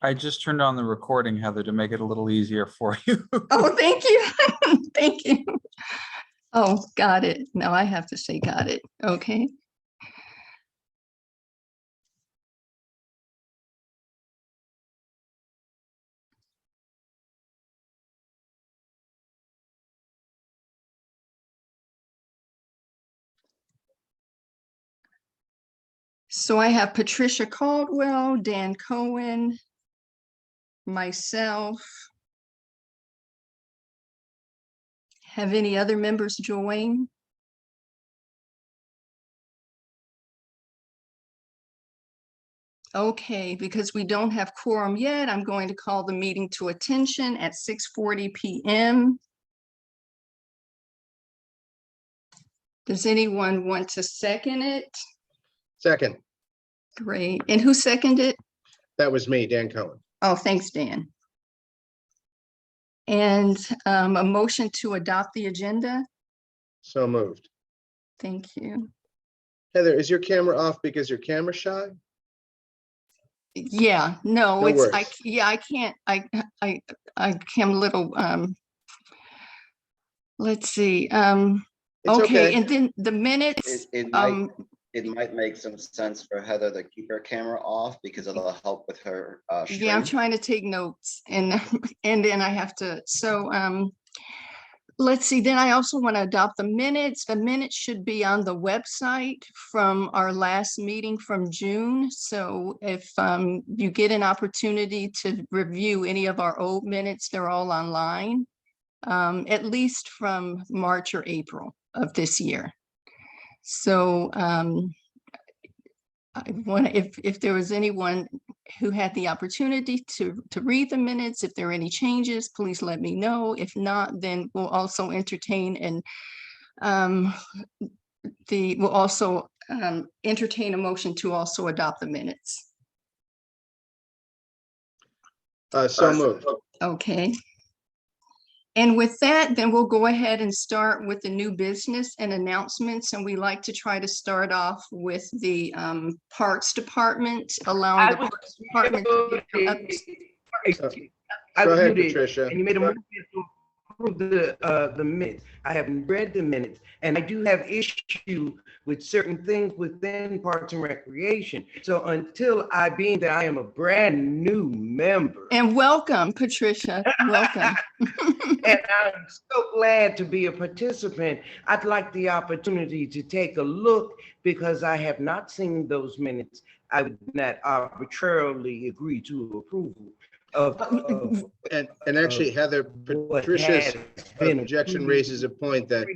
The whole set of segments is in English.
I just turned on the recording, Heather, to make it a little easier for you. Oh, thank you. Thank you. Oh, got it. Now I have to say got it. Okay. So I have Patricia Caldwell, Dan Cohen, myself. Have any other members join? Okay, because we don't have quorum yet, I'm going to call the meeting to attention at 6:40 p.m. Does anyone want to second it? Second. Great. And who seconded? That was me, Dan Cohen. Oh, thanks, Dan. And a motion to adopt the agenda? So moved. Thank you. Heather, is your camera off because you're camera shy? Yeah, no, No it's, worries. I can't, I am a little, let's see, It's okay, and then the minutes, It might make some sense for Heather to keep her camera off because it'll help with her yeah, I'm stream. trying to take notes and then I have to, so, let's see, then I also want to adopt the minutes. The minutes should be on the website from our last meeting from June. So if you get an opportunity to review any of our old minutes, they're all online, at least from March or April of this year. So I want to, if there was anyone who had the opportunity to read the minutes, if there are any changes, please let me know. If not, then we'll also entertain and we'll also entertain a motion to also adopt the minutes. So moved. Okay. And with that, then we'll go ahead and start with the new business and announcements. And we like to try to start off with the Parks Department, allowing the Parks Department to be up. Go ahead, Patricia. And you made a motion to approve the minutes. I haven't read the minutes, and I do have issue with certain things within Parks and Recreation. So until being that I am a brand new member. And welcome, Patricia, welcome. And I'm so glad to be a participant. I'd like the opportunity to take a look because I have not seen those minutes. I would not arbitrarily agree to approval of And actually, Heather, Patricia's objection raises a point that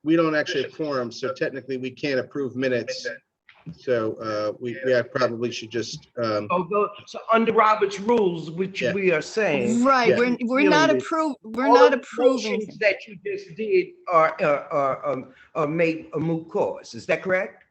we don't actually quorum, so technically we can't approve minutes. So we probably should just. Although, so under Robert's rules, which we are saying. Right, Yeah. we're not approving. We're not approving. That you just did are made a moot cause. Is that correct?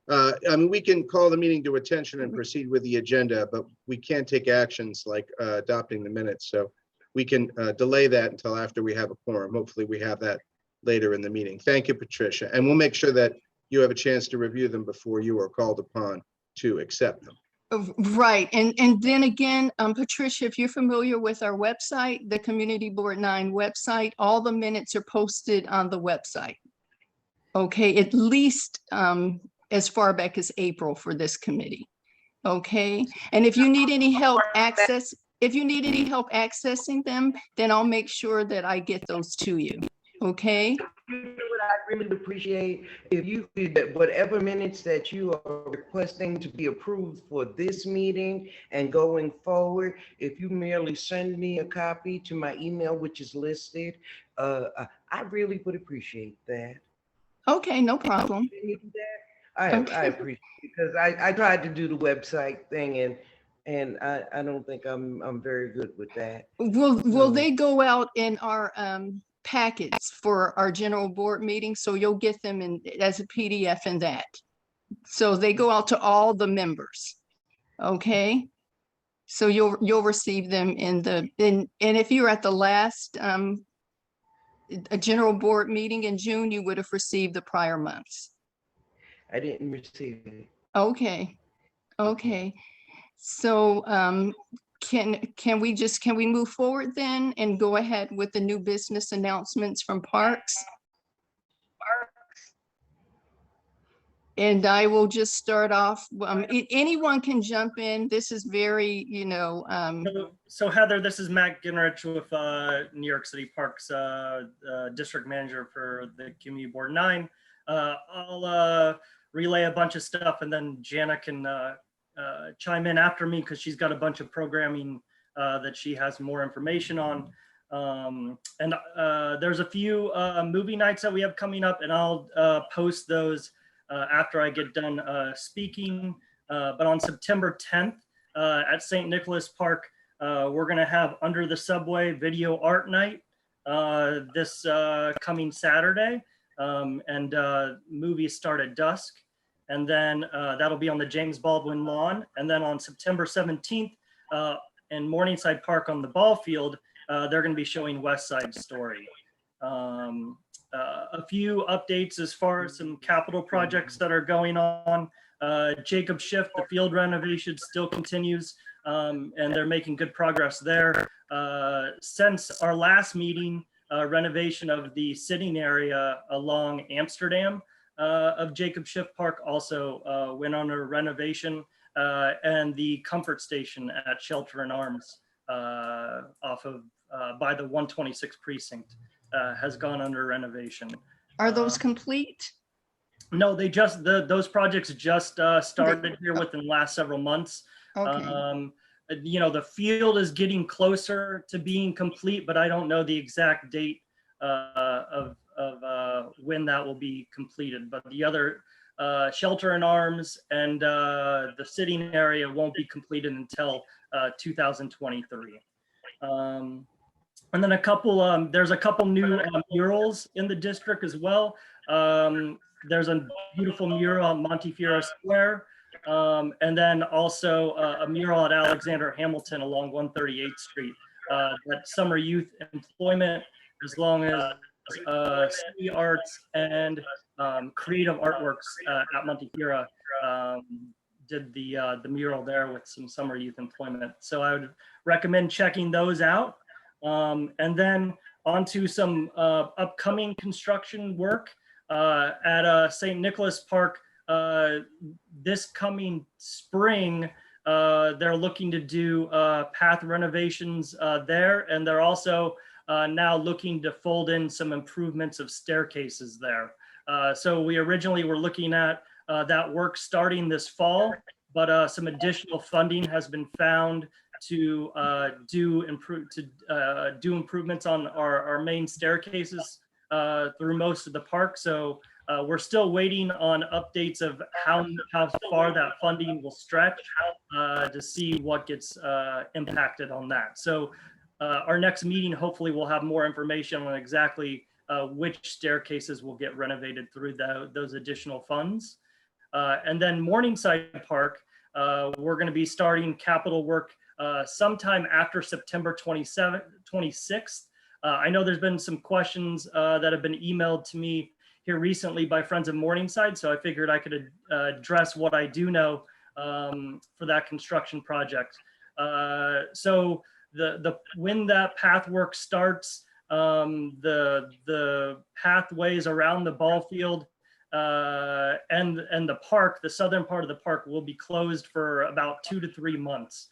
I mean, we can call the meeting to attention and proceed with the agenda, but we can't take actions like adopting the minutes. So we can delay that until after we have a quorum. Hopefully we have that later in the meeting. Thank you, Patricia. And we'll make sure that you have a chance to review them before you are called upon to accept them. Right. And then again, Patricia, if you're familiar with our website, the Community Board 9 website, all the minutes are posted on the website. Okay, at least as far back as April for this committee. Okay, and if you need any help accessing them, then I'll make sure that I get those to you. Okay. You know what I really appreciate? If you could, whatever minutes that you are requesting to be approved for this meeting and going forward, if you merely send me a copy to my email, which is listed, I really would appreciate that. Okay, no problem. Can you do that? I appreciate it because I tried to do the website thing and I don't think I'm very good with that. Will they go out in our packets for our general board meeting? So you'll get them in as a PDF in that. So they go out to all the members. Okay. So you'll receive them and if you're at the last a general board meeting in June, you would have received the prior months. I didn't receive it. Okay. Okay. So can we move forward then and go ahead with the new business announcements from Parks? And I will just start off, anyone can jump in. This is very, So Heather, this is Matt Ginrich with New York City Parks District Manager for the Community Board 9. I'll relay a bunch of stuff and then Jana can chime in after me because she's got a bunch of programming that she has more information on. And there's a few movie nights that we have coming up, and I'll post those after I get done speaking. But on September 10th at St. Nicholas Park, we're going to have Under the Subway Video Art Night this coming Saturday. And movies start at dusk. And then that'll be on the James Baldwin lawn. And then on September 17th in Morningside Park on the ball field, they're going to be showing West Side Story. A few updates as far as some capital projects that are going on. Jacob Schiff, the field renovation still continues, and they're making good progress there. Since our last meeting, renovation of the sitting area along Amsterdam of Jacob Schiff Park also went under renovation, and the comfort station at Shelter and Arms off of by the 126 precinct has gone under renovation. are those complete? No, they just, those projects just started here within the last several months. Okay. You know, the field is getting closer to being complete, but I don't know the exact date of when that will be completed. But the other Shelter and Arms and the sitting area won't be completed until 2023. And then a couple, there's a couple new murals in the district as well. There's a beautiful mural on Montefiore Square. And then also a mural at Alexander Hamilton along 138th Street. That summer youth employment, as long as city arts and creative artworks at Montefiore did the mural there with some summer youth employment. So I would recommend checking those out. And then onto some upcoming construction work at St. Nicholas Park. This coming spring, they're looking to do path renovations there, and they're also now looking to fold in some improvements of staircases there. So we originally were looking at that work starting this fall, but some additional funding has been found to do improvements on our main staircases through most of the park. So we're still waiting on updates of how far that funding will stretch to see what gets impacted on that. So our next meeting, hopefully we'll have more information on exactly which staircases will get renovated through those additional funds. And then Morningside Park, we're going to be starting capital work sometime after September 26th. I know there's been some questions that have been emailed to me here recently by friends of Morningside, so I figured I could address what I do know for that construction project. So when that path work starts, the pathways around the ball field and the park, the southern part of the park, will be closed for about 2 to 3 months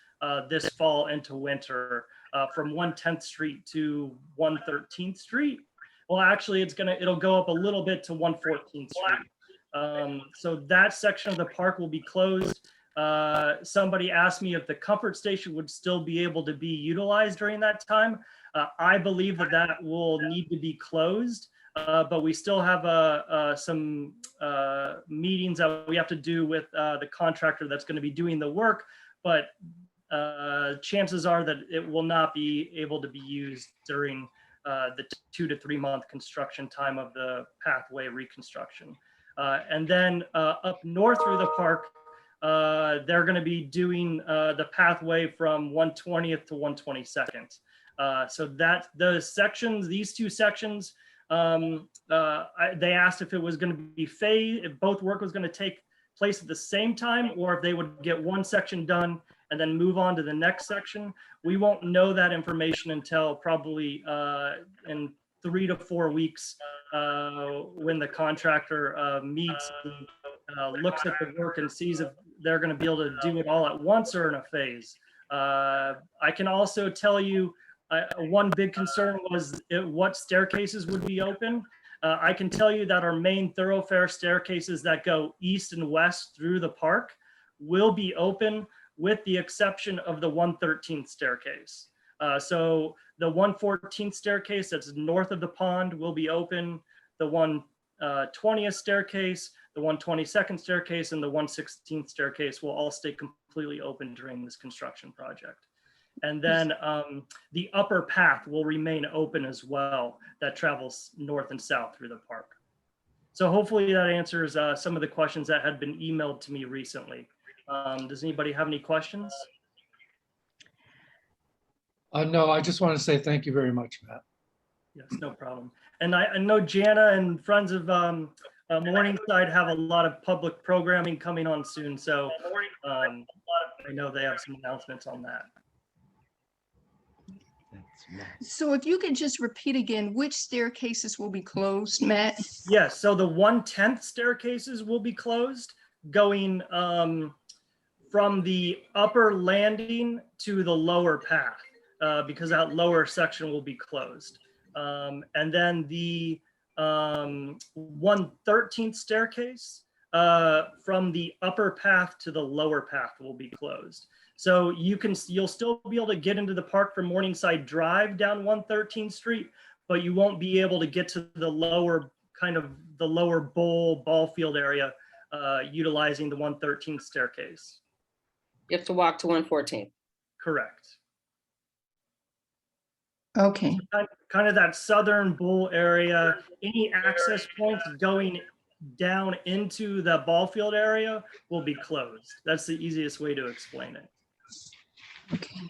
this fall into winter, from 110th Street to 113th Street. Well, actually, it'll go up a little bit to 114th Street. So that section of the park will be closed. Somebody asked me if the comfort station would still be able to be utilized during that time. I believe that will need to be closed, but we still have some meetings that we have to do with the contractor that's going to be doing the work, but chances are that it will not be able to be used during the 2 to 3 month construction time of the pathway reconstruction. And then up north through the park, they're going to be doing the pathway from 120th to 122nd. So that these two sections, they asked if it was going to be phased, if both work was going to take place at the same time, or if they would get one section done and then move on to the next section. We won't know that information until probably in 3 to 4 weeks when the contractor meets, looks at the work and sees if they're going to be able to do it all at once or in a phase. I can also tell you one big concern was what staircases would be open. I can tell you that our main thoroughfare staircases that go east and west through the park will be open with the exception of the 113th staircase. So the 114th staircase that's north of the pond will be open. The 120th staircase, the 122nd staircase, and the 116th staircase will all stay completely open during this construction project. And then the upper path will remain open as well that travels north and south through the park. So hopefully that answers some of the questions that had been emailed to me recently. Does anybody have any questions? No, I just want to say thank you very much, Matt. Yes, no problem. And I know Jana and Friends of Morningside have a lot of public programming coming on soon. So I know they have some announcements on that. So if you could just repeat again, which staircases will be closed, Matt? Yes, so the 110th staircases will be closed going from the upper landing to the lower path because that lower section will be closed. And then the 113th staircase from the upper path to the lower path will be closed. So you'll still be able to get into the park from Morningside Drive down 113th Street, but you won't be able to get to the lower ball field area utilizing the 113th staircase. You have to walk to 114. Correct. Okay, Kind of that southern bowl area, any access points going down into the ball field area will be closed. That's the easiest way to explain it. okay.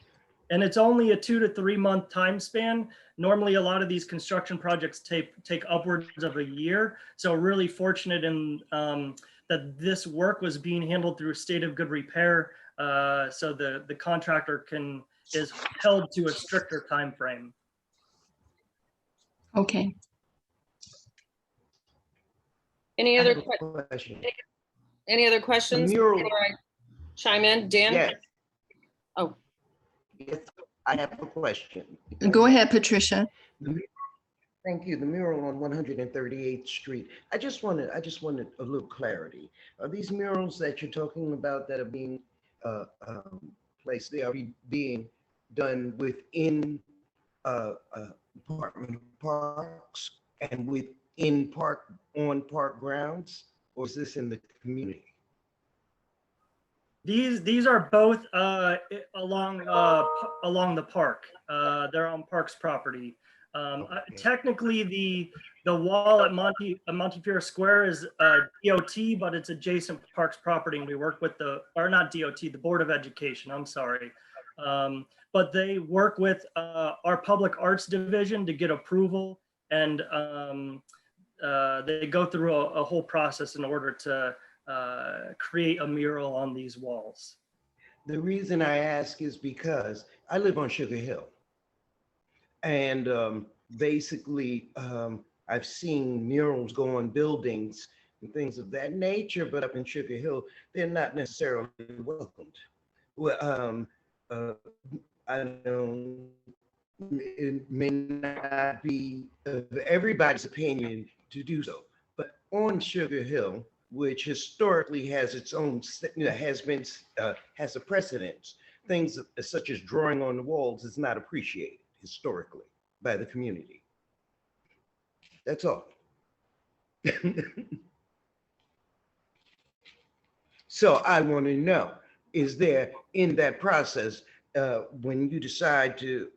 And it's only a 2 to 3 month time span. Normally, a lot of these construction projects take upwards of a year. So really fortunate in that this work was being handled through a state of good repair. So the contractor is held to a stricter time frame. Okay. Any I other have a question. any other questions? mural- Before I chime in, Dan? Yes. Oh. Yes, I have a question. Go ahead, Patricia. Thank you. The mural on 138th Street. I just wanted a little clarity. Are these murals that you're talking about that are being placed, they are being done within Department of Parks and within on park grounds, or is this in the community? These are both along the park. They're on Parks property. Okay. Technically, the wall at Montefiore Square is DOT, but it's adjacent Parks property, and we work with the Board of Education. I'm sorry, but they work with our Public Arts Division to get approval, and they go through a whole process in order to create a mural on these walls. The reason I ask is because I live on Sugar Hill. And basically, I've seen murals go on buildings and things of that nature, but up in Sugar Hill, they're not necessarily welcomed. Well, I don't, it may not be everybody's opinion to do so, but on Sugar Hill, which historically has its own, has a precedence, things such as drawing on the walls is not appreciated historically by the community. That's all. So I want to know, is there in that process, when you decide to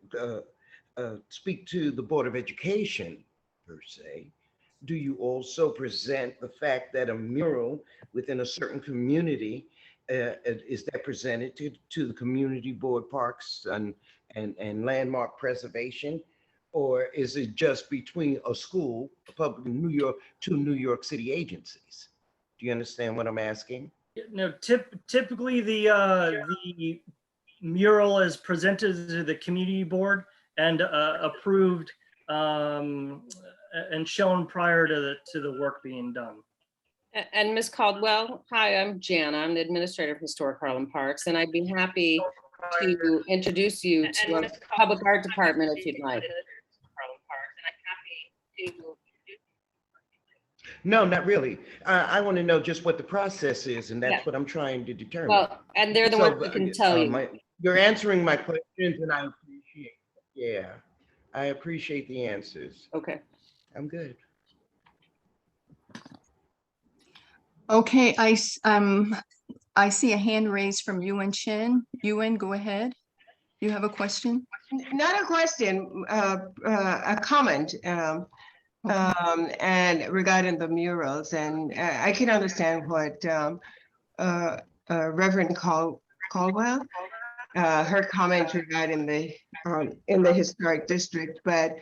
speak to the Board of Education per se, do you also present the fact that a mural within a certain community is that presented to the community board parks and landmark preservation? Or is it just between a school, a public two New York City agencies? Do you understand what I'm asking? No, typically the mural is presented to the community board and approved and shown prior to the work being done. And Ms. Caldwell, hi, I'm Jan. I'm the administrator of Historic Harlem Parks, and I'd be happy to introduce you to our public art department if you'd like. No, not really. I want to know just what the process is, and that's Yeah. what I'm trying to determine. Well, and they're the So, ones that can tell you. You're answering my questions, and I appreciate it. Yeah, I appreciate the answers. Okay. I'm good. Okay, I see a hand raised from Yuan Chin. Yuan, go ahead. You have a question? Not a question, a comment, and regarding the murals, and I can understand what Reverend Caldwell, her comment regarding the in the historic district, but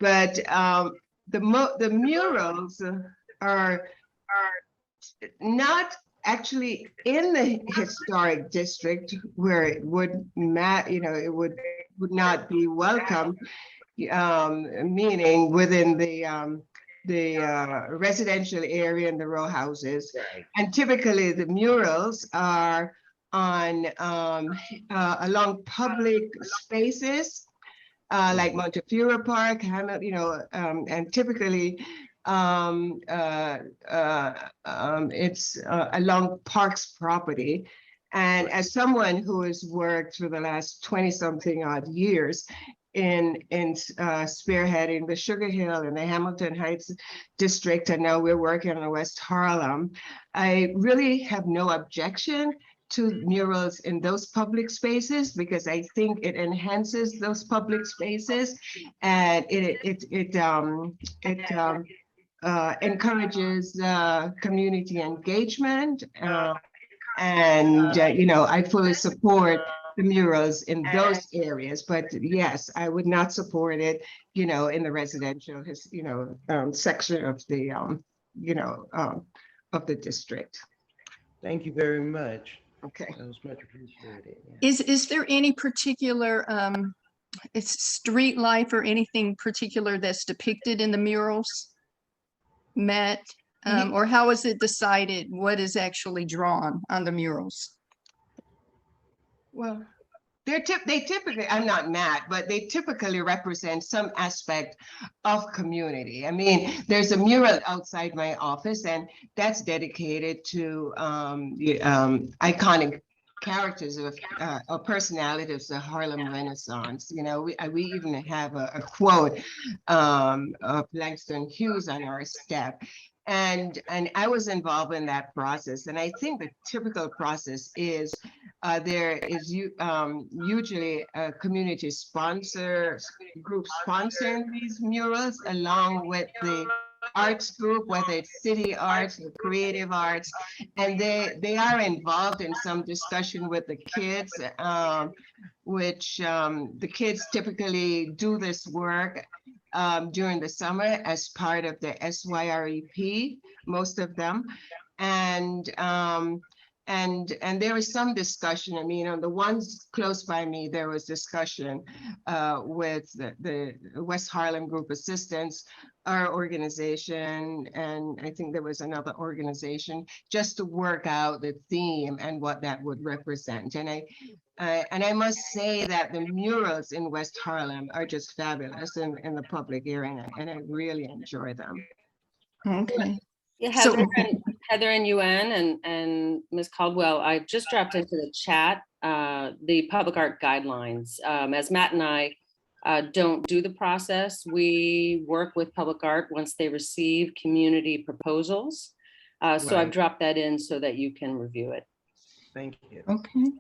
the murals are not actually in the historic district where it would it would not be welcome, meaning within the residential area and the row houses. Right. And typically the murals are on along public spaces like Montefiore Park, and typically it's along Parks property. And as someone who has worked for the last 20-something odd years in spearheading the Sugar Hill and the Hamilton Heights district, and now we're working on West Harlem, I really have no objection to murals in those public spaces because I think it enhances those public spaces, and it encourages community engagement, and I fully support the murals in those areas. But yes, I would not support it, in the residential, section of the district. Thank you very much. Okay. That was much appreciated. Yeah. Is there any particular street life or anything particular that's depicted in the murals, Matt? Or how is it decided what is actually drawn on the murals? Well, they typically, I'm not mad, but they typically represent some aspect of community. I mean, there's a mural outside my office, and that's dedicated to iconic characters or personalities of the Harlem Renaissance. We even have a quote of Langston Hughes on our step. And I was involved in that process. And I think the typical process is there is usually a community group sponsoring these murals along with the arts group, whether it's city arts or creative arts, and they are involved in some discussion with the kids, which the kids typically do this work during the summer as part of the SYREP, most of them. And there was some discussion. I mean, on the ones close by me, there was discussion with the West Harlem Group Assistance, our organization, and I think there was another organization, just to work out the theme and what that would represent. And I must say that the murals in West Harlem are just fabulous in the public area, and I really enjoy them. Okay. Yeah, So- Heather and Yuan and Ms. Caldwell, I just dropped into the chat the public art guidelines. As Matt and I don't do the process, we work with public art once they receive community proposals. So I've Right. dropped that in so that you can review it. Thank you. Okay.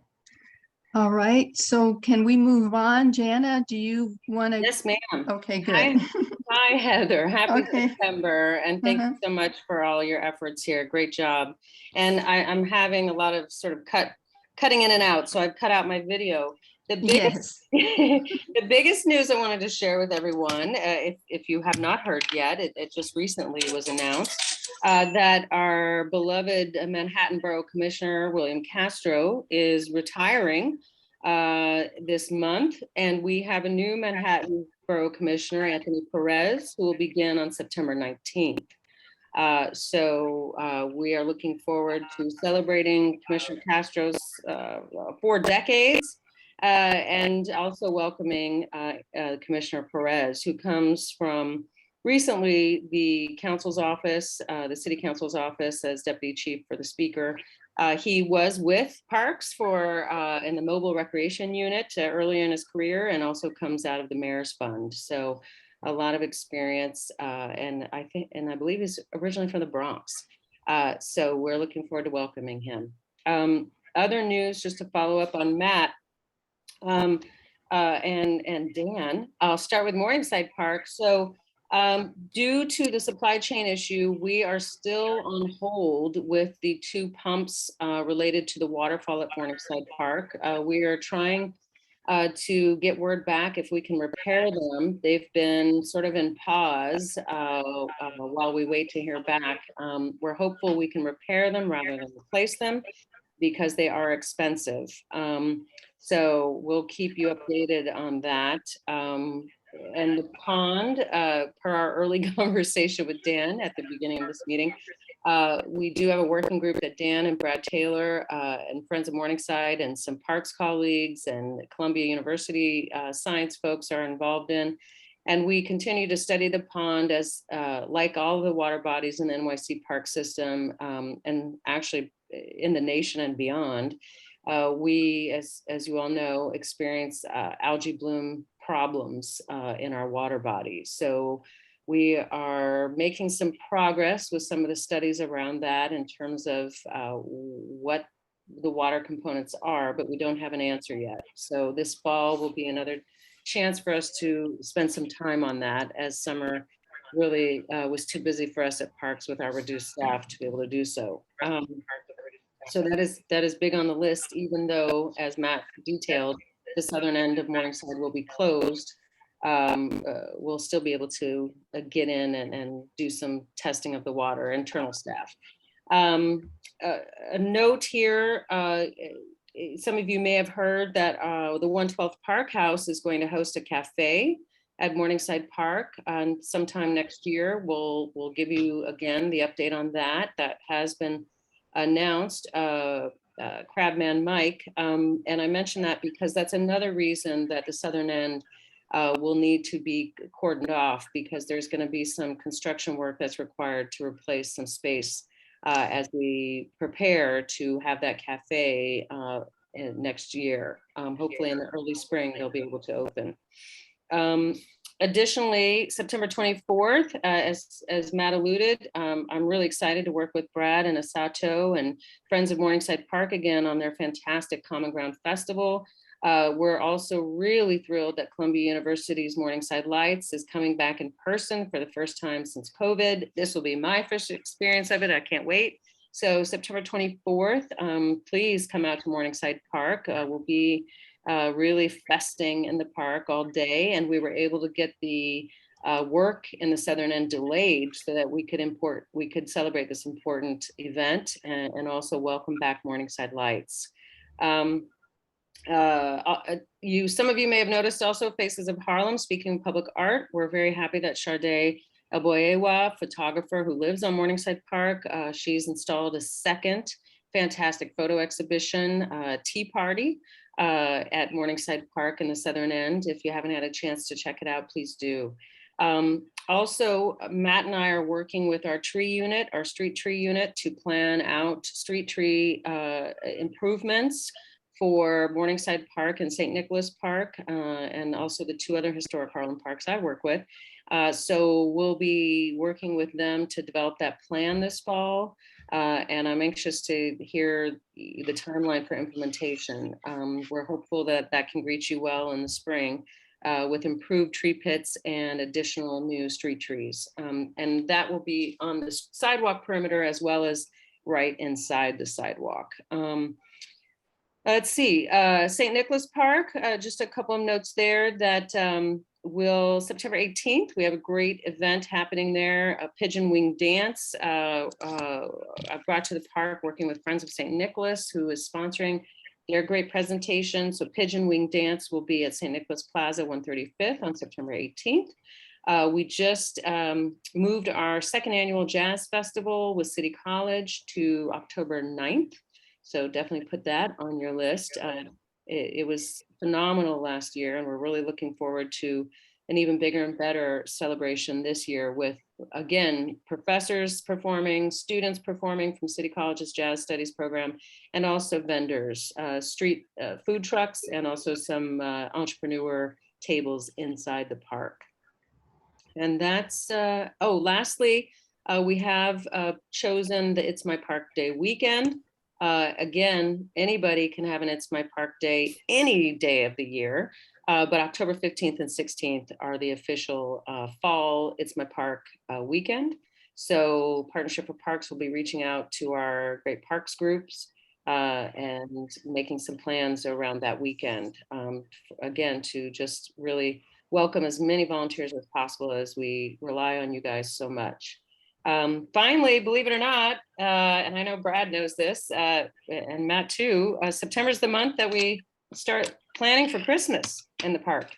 All right. So can we move on? Jana, do you want to? Yes, ma'am. Okay, Hi. good. Hi, Heather. Happy Okay. September, and thank you so much for all your efforts here. Great job. And I'm having a lot of sort of cutting in and out, so I've cut out my video. The biggest, the biggest news I wanted to share with everyone, if you have not heard yet, it just recently was announced that our beloved Manhattan Borough Commissioner, William Castro, is retiring this month. And we have a new Manhattan Borough Commissioner, Anthony Perez, who will begin on September 19th. We are looking forward to celebrating Commissioner Castro's 4 decades and also welcoming Commissioner Perez, who comes from recently the council's office, the city council's office as deputy chief for the speaker. He was with Parks for in the mobile recreation unit earlier in his career, and also comes out of the mayor's fund. So a lot of experience, and I believe he's originally from the Bronx. So we're looking forward to welcoming him. Other news, just to follow up on Matt and Dan, I'll start with Morningside Park. So due to the supply chain issue, we are still on hold with the 2 pumps related to the waterfall at Morningside Park. We are trying to get word back if we can repair them. They've been sort of in pause while we wait to hear back. We're hopeful we can repair them rather than replace them, because they are expensive. So we'll keep you updated on that. And the pond, per our early conversation with Dan at the beginning of this meeting, we do have a working group that Dan and Brad Taylor and Friends of Morningside and some Parks colleagues and Columbia University science folks are involved in. And we continue to study the pond as like all of the water bodies in the NYC Park system, and actually in the nation and beyond. We, as you all know, experience algae bloom problems in our water bodies. So we are making some progress with some of the studies around that in terms of what the water components are, but we don't have an answer yet. So this fall will be another chance for us to spend some time on that, as summer really was too busy for us at Parks with our reduced staff to be able to do so. So that is big on the list, even though, as Matt detailed, the southern end of Morningside will be closed. We'll still be able to get in and do some testing of the water, internal staff. A note here, some of you may have heard that the 112th Park House is going to host a cafe at Morningside Park sometime next year. We'll give you again the update on that. That has been announced. Crabman Mike, and I mention that because that's another reason that the southern end will need to be cordoned off, because there's going to be some construction work that's required to replace some space as we prepare to have that cafe next year. Hopefully in the early spring, they'll be able to open. Additionally, September 24th, as Matt alluded, I'm really excited to work with Brad and Asato and Friends of Morningside Park again on their fantastic Common Ground Festival. We're also really thrilled that Columbia University's Morningside Lights is coming back in person for the first time since COVID. This will be my first experience of it. I can't wait. So September 24th, please come out to Morningside Park. We'll be really festing in the park all day, and we were able to get the work in the southern end delayed so that we could celebrate this important event and also welcome back Morningside Lights. Some of you may have noticed also Faces of Harlem. Speaking of public art, we're very happy that Sade Eboyewa, photographer who lives on Morningside Park, she's installed a second fantastic photo exhibition, Tea Party, at Morningside Park in the southern end. If you haven't had a chance to check it out, please do. Also, Matt and I are working with our tree unit, our street tree unit, to plan out street tree improvements for Morningside Park and St. Nicholas Park, and also the 2 other historic Harlem parks I work with. So we'll be working with them to develop that plan this fall. And I'm anxious to hear the timeline for implementation. We're hopeful that that can reach you well in the spring with improved tree pits and additional new street trees. And that will be on the sidewalk perimeter as well as right inside the sidewalk. Let's see, St. Nicholas Park, just a couple of notes there that September 18th, we have a great event happening there, a pigeon wing dance I've brought to the park working with Friends of St. Nicholas, who is sponsoring They're a great presentation. So Pigeon Wing Dance will be at St. Nicholas Plaza, 135th on September 18th. We just moved our second annual Jazz Festival with City College to October 9th. So definitely put that on your list. It was phenomenal last year, and we're really looking forward to an even bigger and better celebration this year with, again, professors performing, students performing from City College's Jazz Studies program, and also vendors, street food trucks, and also some entrepreneur tables inside the park. And that's, lastly, we have chosen the It's My Park Day weekend. Again, anybody can have an It's My Park Day any day of the year. But October 15th and 16th are the official fall It's My Park weekend. So Partnership for Parks will be reaching out to our great parks groups and making some plans around that weekend. Again, to just really welcome as many volunteers as possible as we rely on you guys so much. Finally, believe it or not, and I know Brad knows this, and Matt too, September is the month that we start planning for Christmas in the park.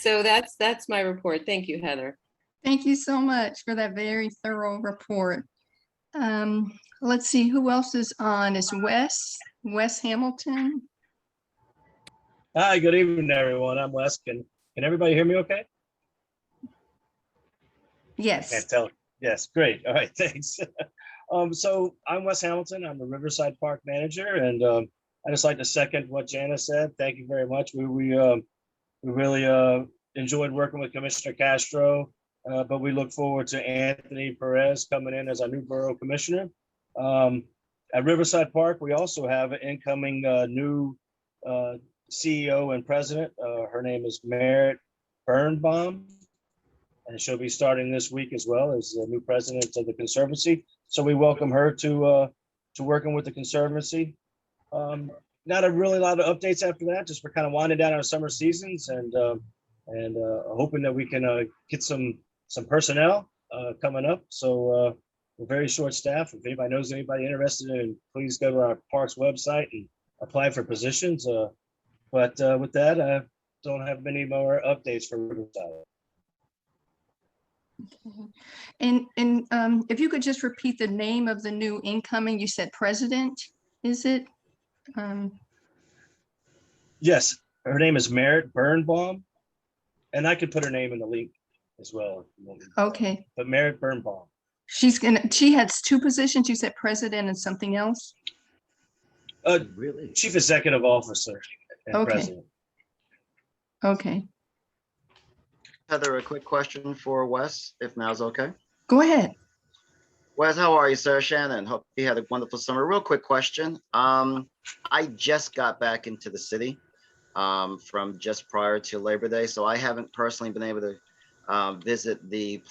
So that's my report. Thank you, Heather. Thank you so much for that very thorough report. Let's see who else is on. Is Wes Hamilton? Hi, good evening, everyone. I'm Wes. Can everybody hear me okay? Yes. Can't tell. Yes, great. All right, thanks. So I'm Wes Hamilton. I'm the Riverside Park manager, and I just like to second what Janice said. Thank you very much. We really enjoyed working with Commissioner Castro, but we look forward to Anthony Perez coming in as our new borough commissioner. At Riverside Park, we also have an incoming new CEO and president. Her name is Merritt Birnbaum, and she'll be starting this week as well as the new president of the Conservancy. So we welcome her to working with the Conservancy. Not a really lot of updates after that, just we're kind of winding down our summer seasons and hoping that we can get some personnel coming up. So we're very short staffed. If anybody knows anybody interested in, please go to our parks website and apply for positions. But with that, I don't have many more updates for Riverside. Okay. And if you could just repeat the name of the new incoming, you said president, is it? Yes, her name is Merritt Birnbaum, and I could put her name in the link as well. Okay. But Merritt Birnbaum. She has two positions. You said president and something else? Really? Chief Executive Officer and Okay. President. Okay. Heather, a quick question for Wes, if now's okay. Go ahead. Wes, how are you, sir? Shannon, hope you had a wonderful summer. Real quick question. I just got back into the city from just prior to Labor Day, so I haven't personally been able to visit the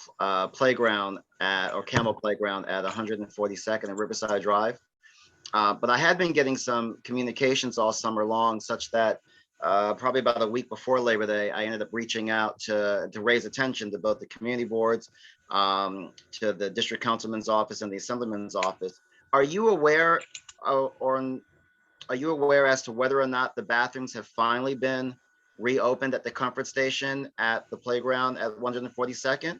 playground or Camel Playground at 142nd and Riverside Drive. But I had been getting some communications all summer long, such that probably about a week before Labor Day, I ended up reaching out to raise attention to both the community boards, to the district councilman's office and the assemblyman's office. Are you aware are you aware as to whether or not the bathrooms have finally been reopened at the comfort station at the playground at 142nd,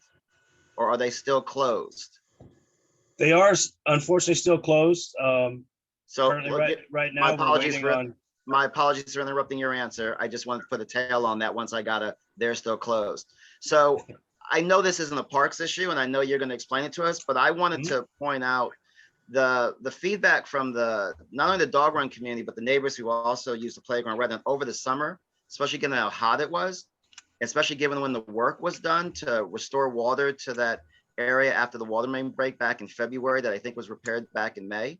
or are they still closed? They are unfortunately still closed. So right now, my apologies for interrupting your answer. I just wanted to put a tail on that once I got they're still closed. So I know this isn't a parks issue, and I know you're going to explain it to us, but I wanted to point out the feedback from not only the dog run community, but the neighbors who also use the playground rather than over the summer, especially given how hot it was, especially given when the work was done to restore water to that area after the water main break back in February that I think was repaired back in May.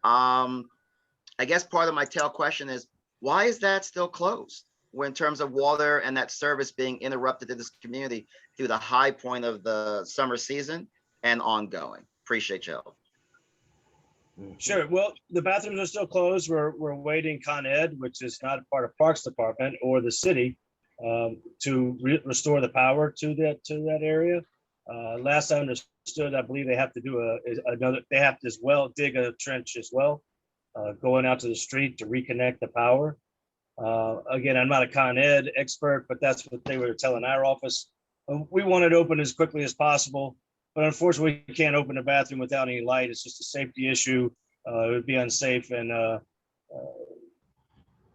I guess part of my tail question is, why is that still closed in terms of water and that service being interrupted to this community through the high point of the summer season and ongoing? Appreciate you. Sure. Well, the bathrooms are still closed. We're waiting Con Ed, which is not part of Parks Department or the city, to restore the power to that area. Last I understood, I believe they have to do they have to as well dig a trench as well going out to the street to reconnect the power. Again, I'm not a Con Ed expert, but that's what they were telling our office. We want it open as quickly as possible, but unfortunately, we can't open the bathroom without any light. It's just a safety issue. It would be unsafe and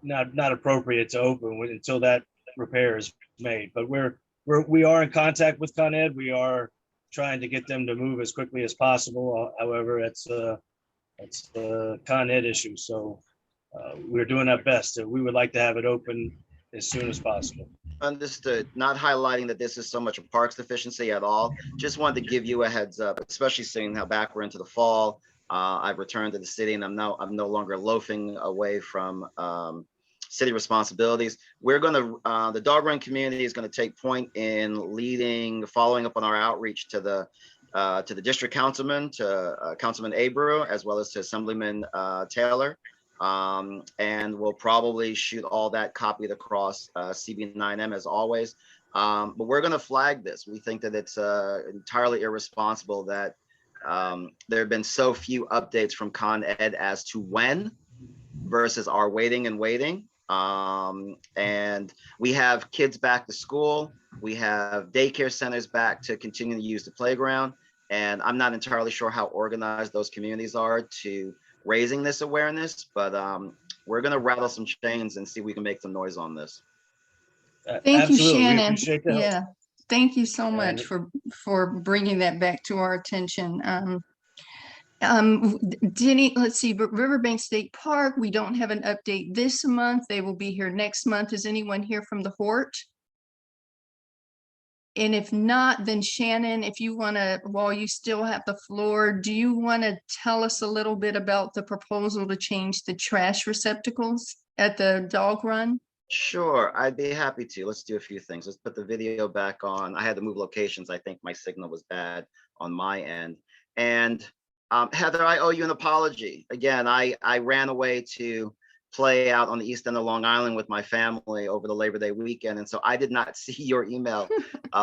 not appropriate to open until that repair is made. But we are in contact with Con Ed. We are trying to get them to move as quickly as possible. However, it's a Con Ed issue, so we're doing our best. We would like to have it open as soon as possible. Understood. Not highlighting that this is so much a parks deficiency at all. Just wanted to give you a heads up, especially seeing how back we're into the fall. I've returned to the city and I'm no longer loafing away from city responsibilities. We're going to, the dog run community is going to take point in following up on our outreach to the district councilman, to Councilman Abreu, as well as to Assemblyman Taylor. And we'll probably shoot all that copied across CB9M as always. But we're going to flag this. We think that it's entirely irresponsible that there have been so few updates from Con Ed as to when versus our waiting and waiting. And we have kids back to school. We have daycare centers back to continue to use the playground. And I'm not entirely sure how organized those communities are to raising this awareness, but we're going to rattle some chains and see if we can make some noise on this. Thank you, Absolutely. We Shannon. appreciate the help. Yeah, thank you so much And- for bringing that back to our attention. Denny, let's see, but Riverbank State Park, we don't have an update this month. They will be here next month. Is anyone here from the Hort? And if not, then Shannon, if you want to, while you still have the floor, do you want to tell us a little bit about the proposal to change the trash receptacles at the dog run? Sure, I'd be happy to. Let's do a few things. Let's put the video back on. I had to move locations. I think my signal was bad on my end. And Heather, I owe you an apology. Again, I ran away to play out on the east end of Long Island with my family over the Labor Day weekend. And so I did not see your email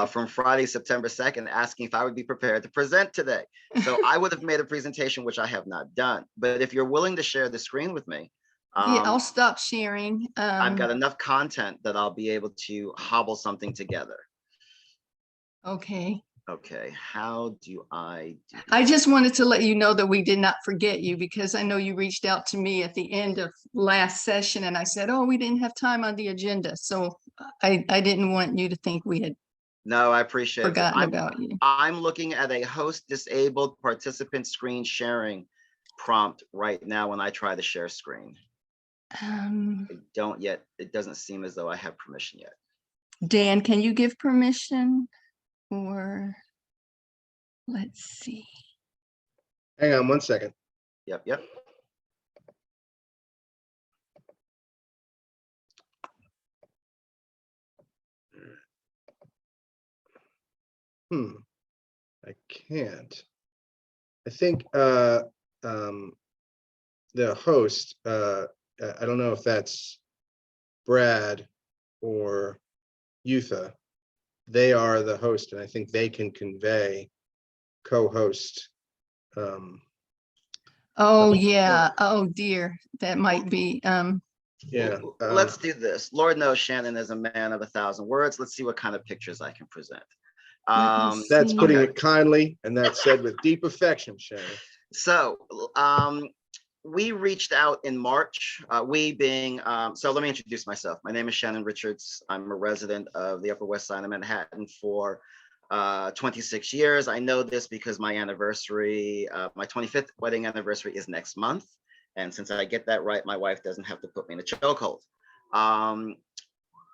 from Friday, September 2nd, asking if I would be prepared to present today. So I would have made a presentation, which I have not done. But if you're willing to share the screen with me, Yeah, I'll stop sharing. I've got enough content that I'll be able to hobble something together. Okay. Okay, how do I do I just wanted to let you know that we did not forget you, because I know you reached out to me at the end of last session and I said, oh, we didn't have time on the agenda. So I didn't want you to think we had No, I appreciate it. forgotten about you. I'm looking at a host disabled participant screen sharing prompt right now when I try to share screen. I don't yet, it doesn't seem as though I have permission yet. Dan, can you give permission? Or let's see. Hang on one second. Yep. I can't. I think the host, I don't know if that's Brad or Yutha. They are the host, and I think they can convey co-host. Oh, yeah. Oh, dear. That might be. Yeah. Let's do this. Lord knows Shannon is a man of 1,000 words. Let's see what kind of pictures I can present. That's putting okay. it kindly, and that's said with deep affection, Shannon. So we reached out in March, we being, so let me introduce myself. My name is Shannon Richards. I'm a resident of the Upper West Side of Manhattan for 26 years. I know this because my anniversary, my 25th wedding anniversary is next month. And since I get that right, my wife doesn't have to put me in a chokehold.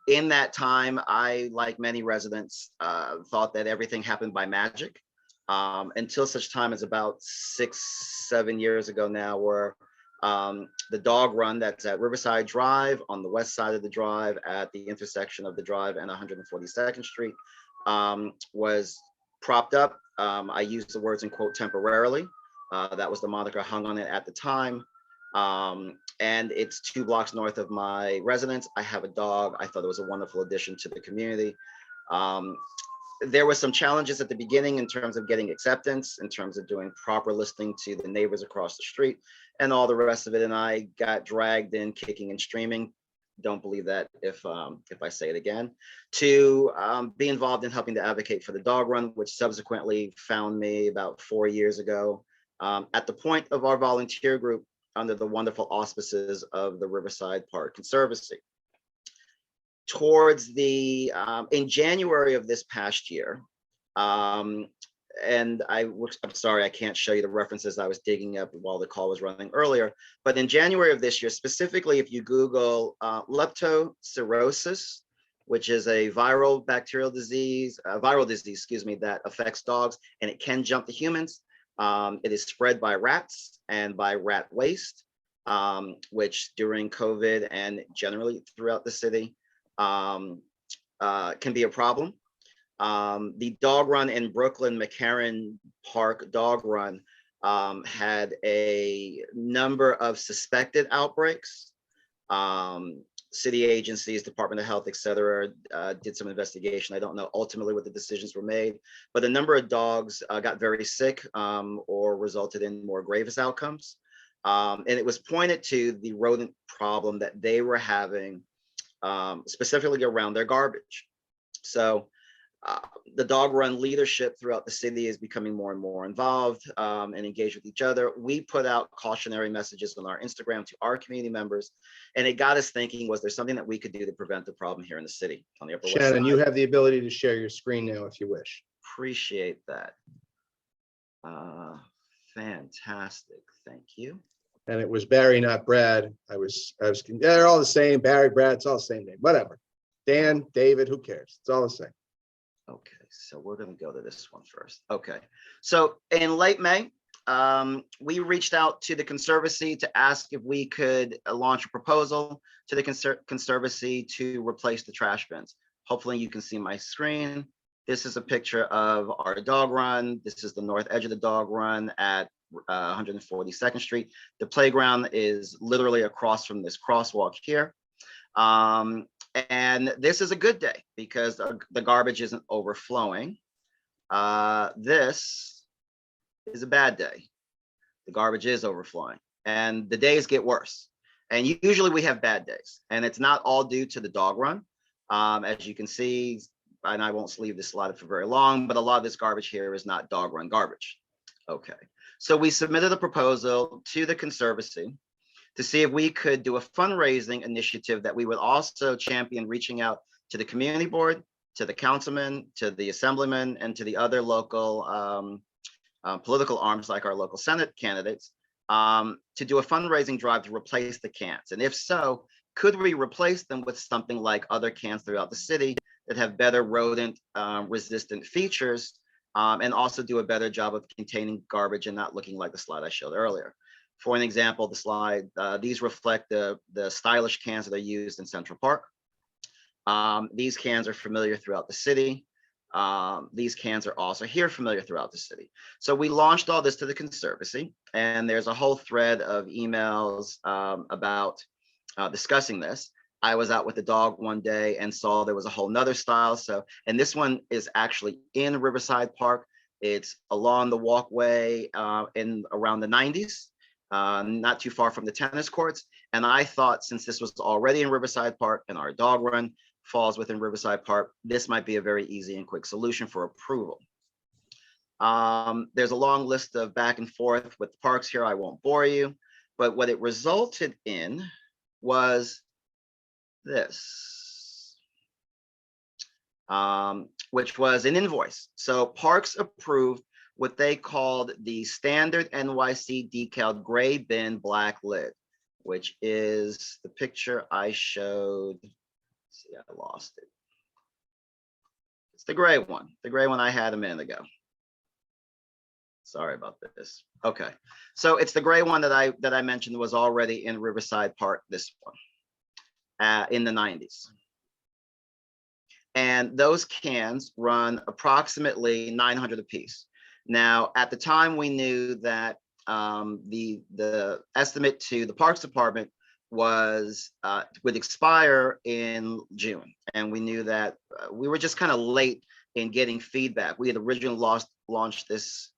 In that time, I, like many residents, thought that everything happened by magic. Until such time as about 6-7 years ago now, where the dog run that's at Riverside Drive on the west side of the drive at the intersection of the drive and 142nd Street was propped up. I used the words in quote temporarily. That was the moniker hung on it at the time. And it's 2 blocks north of my residence. I have a dog. I thought it was a wonderful addition to the community. There were some challenges at the beginning in terms of getting acceptance, in terms of doing proper listing to the neighbors across the street and all the rest of it. And I got dragged in kicking and streaming. Don't believe that if I say it again, to be involved in helping to advocate for the dog run, which subsequently found me about 4 years ago at the point of our volunteer group under the wonderful auspices of the Riverside Park Conservancy. Towards the, in January of this past year, and I'm sorry, I can't show you the references I was digging up while the call was running earlier, but in January of this year, specifically, if you Google leptospirosis, which is a viral disease, excuse me, that affects dogs and it can jump to humans. It is spread by rats and by rat waste, which during COVID and generally throughout the city can be a problem. The dog run in Brooklyn, McCarran Park dog run had a number of suspected outbreaks. City agencies, Department of Health, et cetera, did some investigation. I don't know ultimately what the decisions were made, but a number of dogs got very sick or resulted in more grievous outcomes. And it was pointed to the rodent problem that they were having specifically around their garbage. So the dog run leadership throughout the city is becoming more and more involved and engaged with each other. We put out cautionary messages on our Instagram to our community members, and it got us thinking, was there something that we could do to prevent the problem here in the city on the Upper West Side? Shannon, you have the ability to share your screen now if you wish. Appreciate that. Fantastic, thank you. And it was Barry, not Brad. They're all the same. Barry, Brad, it's all the same name, whatever. Dan, David, who cares? It's all the same. Okay, so we're going to go to this one first. Okay, so in late May, we reached out to the Conservancy to ask if we could launch a proposal to the Conservancy to replace the trash bins. Hopefully you can see my screen. This is a picture of our dog run. This is the north edge of the dog run at 142nd Street. The playground is literally across from this crosswalk here. And this is a good day because the garbage isn't overflowing. This is a bad day. The garbage is overflowing and the days get worse. And usually we have bad days and it's not all due to the dog run. As you can see, and I won't leave this slide for very long, but a lot of this garbage here is not dog run garbage. Okay, so we submitted a proposal to the Conservancy to see if we could do a fundraising initiative that we would also champion reaching out to the community board, to the councilman, to the assemblyman, and to the other local political arms like our local Senate candidates to do a fundraising drive to replace the cans. And if so, could we replace them with something like other cans throughout the city that have better rodent resistant features and also do a better job of containing garbage and not looking like the slide I showed earlier. For an example, the slide, these reflect the stylish cans that are used in Central Park. These cans are familiar throughout the city. These cans are also here familiar throughout the city. So we launched all this to the Conservancy, and there's a whole thread of emails about discussing this. I was out with the dog one day and saw there was a whole nother style. So, and this one is actually in Riverside Park. It's along the walkway in around the 90s. Not too far from the tennis courts. And I thought since this was already in Riverside Park and our dog run falls within Riverside Park, this might be a very easy and quick solution for approval. There's a long list of back and forth with the parks here. I won't bore you, but what it resulted in was this, which was an invoice. So parks approved what they called the standard NYC decaled gray bin black lid, which is the picture I showed. Let's see, I lost it. It's the gray one I had a minute ago. Sorry about this. Okay, so it's the gray one that I mentioned was already in Riverside Park, this one, in the 90s. And those cans run approximately 900 a piece. Now, at the time, we knew that the estimate to the Parks Department was would expire in June, and we knew that we were just kind of late in getting feedback. We had originally launched this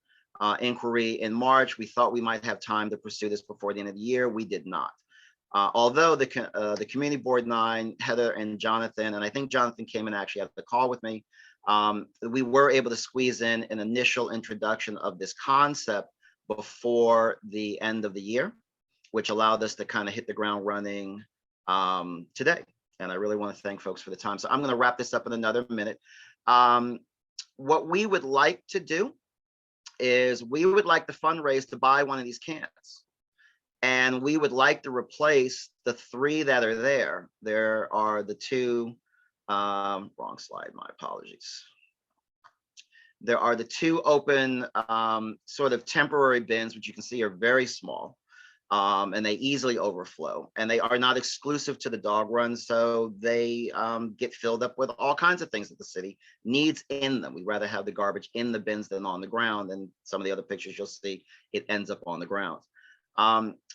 inquiry in March. We thought we might have time to pursue this before the end of the year. We did not. Although the Community Board 9, Heather and Jonathan, and I think Jonathan came and actually had the call with me, we were able to squeeze in an initial introduction of this concept before the end of the year, which allowed us to kind of hit the ground running today. And I really want to thank folks for the time. So I'm going to wrap this up in another minute. What we would like to do is we would like to fundraise to buy one of these cans. And we would like to replace the 3 that are there. There are the 2, wrong slide, my apologies. There are the 2 open sort of temporary bins, which you can see are very small. And they easily overflow, and they are not exclusive to the dog run. So they get filled up with all kinds of things that the city needs in them. We'd rather have the garbage in the bins than on the ground. And some of the other pictures you'll see, it ends up on the ground.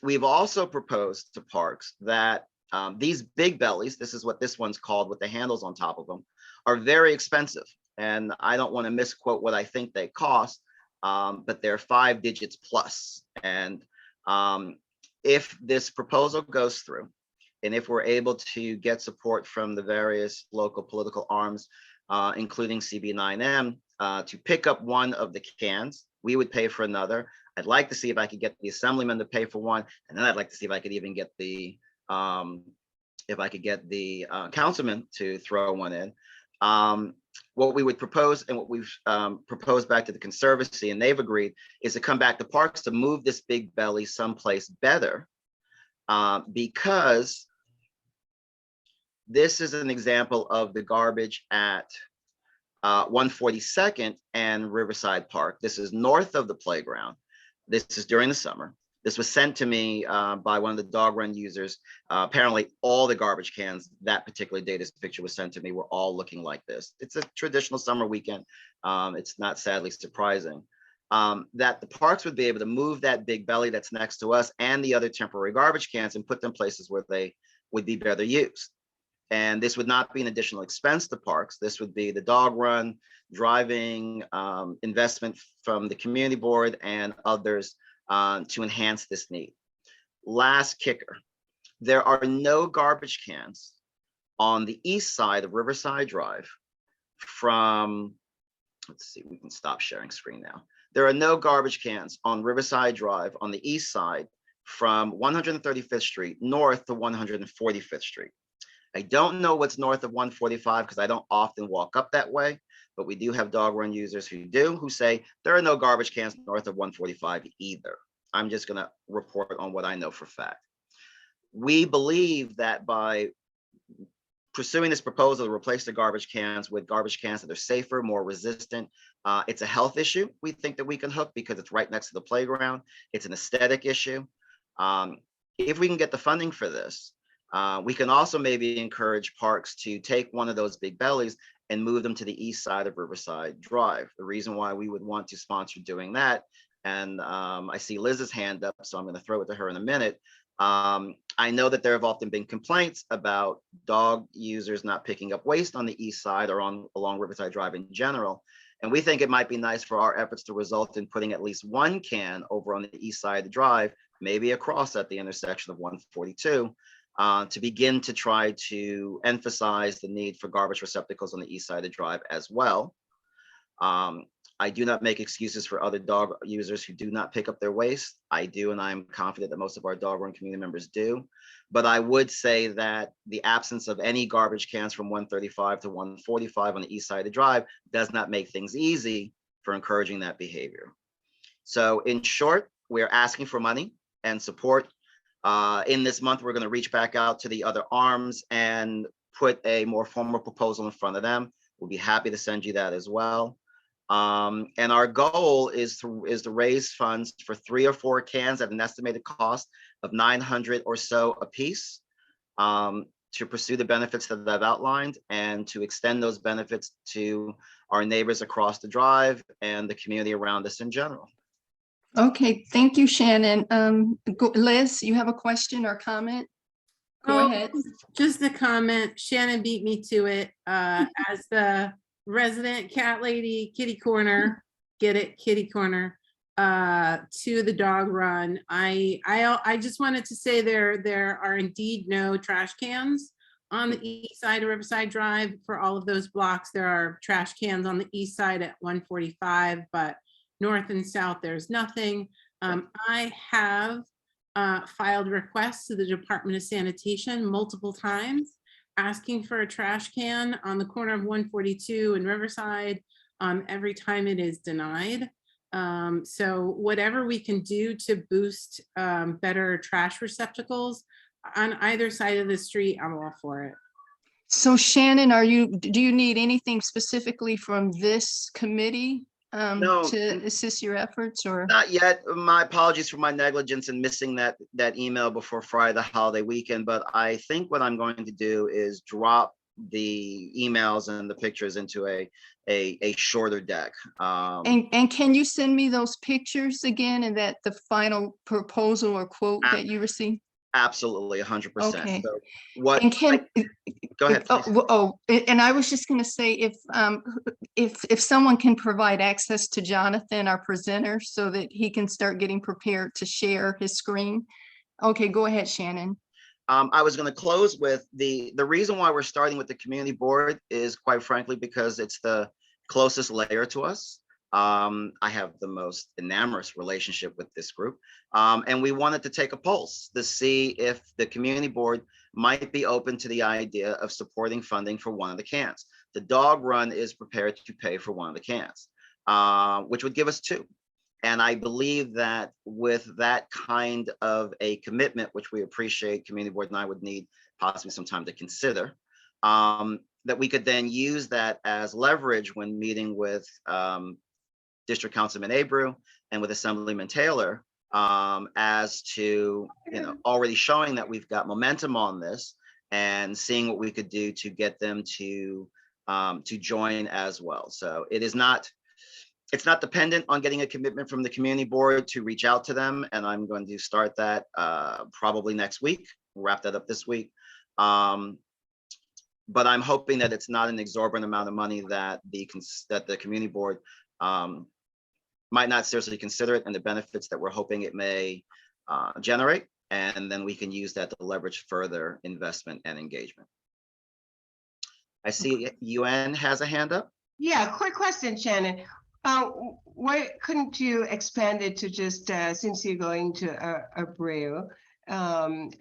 We've also proposed to parks that these big bellies, this is what this one's called with the handles on top of them, are very expensive. And I don't want to misquote what I think they cost, but they're 5 digits plus. And if this proposal goes through, and if we're able to get support from the various local political arms, including CB9M, to pick up one of the cans, we would pay for another. I'd like to see if I could get the assemblyman to pay for one, and then I'd like to see if I could even get the councilman to throw one in. What we would propose, and what we've proposed back to the Conservancy, and they've agreed, is to come back to parks to move this big belly someplace better, because this is an example of the garbage at 142nd and Riverside Park. This is north of the playground. This is during the summer. This was sent to me by one of the dog run users. Apparently all the garbage cans that particular day this picture was sent to me were all looking like this. It's a traditional summer weekend. It's not sadly surprising that the parks would be able to move that big belly that's next to us and the other temporary garbage cans and put them places where they would be better used. And this would not be an additional expense to parks. This would be the dog run, driving, investment from the community board and others to enhance this need. Last kicker, there are no garbage cans on the east side of Riverside Drive from, let's see, we can stop sharing screen now. There are no garbage cans on Riverside Drive on the east side from 135th Street north to 145th Street. I don't know what's north of 145 because I don't often walk up that way, but we do have dog run users who say there are no garbage cans north of 145 either. I'm just going to report on what I know for fact. We believe that by pursuing this proposal to replace the garbage cans with garbage cans that are safer, more resistant, it's a health issue we think that we can hook because it's right next to the playground. It's an aesthetic issue. If we can get the funding for this, we can also maybe encourage parks to take one of those big bellies and move them to the east side of Riverside Drive. The reason why we would want to sponsor doing that, and I see Liz's hand up, so I'm going to throw it to her in a minute. I know that there have often been complaints about dog users not picking up waste on the east side or along Riverside Drive in general. And we think it might be nice for our efforts to result in putting at least one can over on the east side of the drive, maybe across at the intersection of 142, to begin to try to emphasize the need for garbage receptacles on the east side of the drive as well. I do not make excuses for other dog users who do not pick up their waste. I do, and I'm confident that most of our dog run community members do. But I would say that the absence of any garbage cans from 135 to 145 on the east side of the drive does not make things easy for encouraging that behavior. So in short, we're asking for money and support. In this month, we're going to reach back out to the other arms and put a more formal proposal in front of them. We'll be happy to send you that as well. And our goal is to raise funds for 3 or 4 cans at an estimated cost of $900 or so a piece, to pursue the benefits that I've outlined and to extend those benefits to our neighbors across the drive and the community around us in general. Okay, thank you, Shannon. Liz, you have a question or comment? Go ahead. Just a comment. Shannon beat me to it. As the resident cat lady, kitty corner, get it, kitty corner, to the dog run. I just wanted to say there are indeed no trash cans on the east side of Riverside Drive for all of those blocks. There are trash cans on the east side at 145, but north and south, there's nothing. I have filed requests to the Department of Sanitation multiple times, asking for a trash can on the corner of 142 and Riverside. Every time it is denied. So whatever we can do to boost better trash receptacles on either side of the street, I'm all for it. So Shannon, do you need anything specifically from this committee No. to assist your efforts, or? Not yet. My apologies for my negligence in missing that email before Friday, the holiday weekend. But I think what I'm going to do is drop the emails and the pictures into a shorter deck. And can you send me those pictures again, and that the final proposal or quote that you received? Absolutely, 100%. Okay. So what? And can, Go ahead. And I was just going to say, if someone can provide access to Jonathan, our presenter, so that he can start getting prepared to share his screen. Okay, go ahead, Shannon. I was going to close with the reason why we're starting with the community board is, quite frankly, because it's the closest layer to us. I have the most enamorous relationship with this group. And we wanted to take a pulse to see if the community board might be open to the idea of supporting funding for one of the cans. The dog run is prepared to pay for one of the cans, which would give us two. And I believe that with that kind of a commitment, which we appreciate, community board and I would need possibly some time to consider, that we could then use that as leverage when meeting with District Councilman Abreu and with Assemblyman Taylor, as to, already showing that we've got momentum on this and seeing what we could do to get them to join as well. So it's not dependent on getting a commitment from the community board to reach out to them. And I'm going to start that probably next week. We'll wrap that up this week. But I'm hoping that it's not an exorbitant amount of money that the community board might not seriously consider it, and the benefits that we're hoping it may generate. And then we can use that to leverage further investment and engagement. I see UN has a hand up. Yeah, quick question, Shannon. Why couldn't you expand it to just, since you're going to Abreu and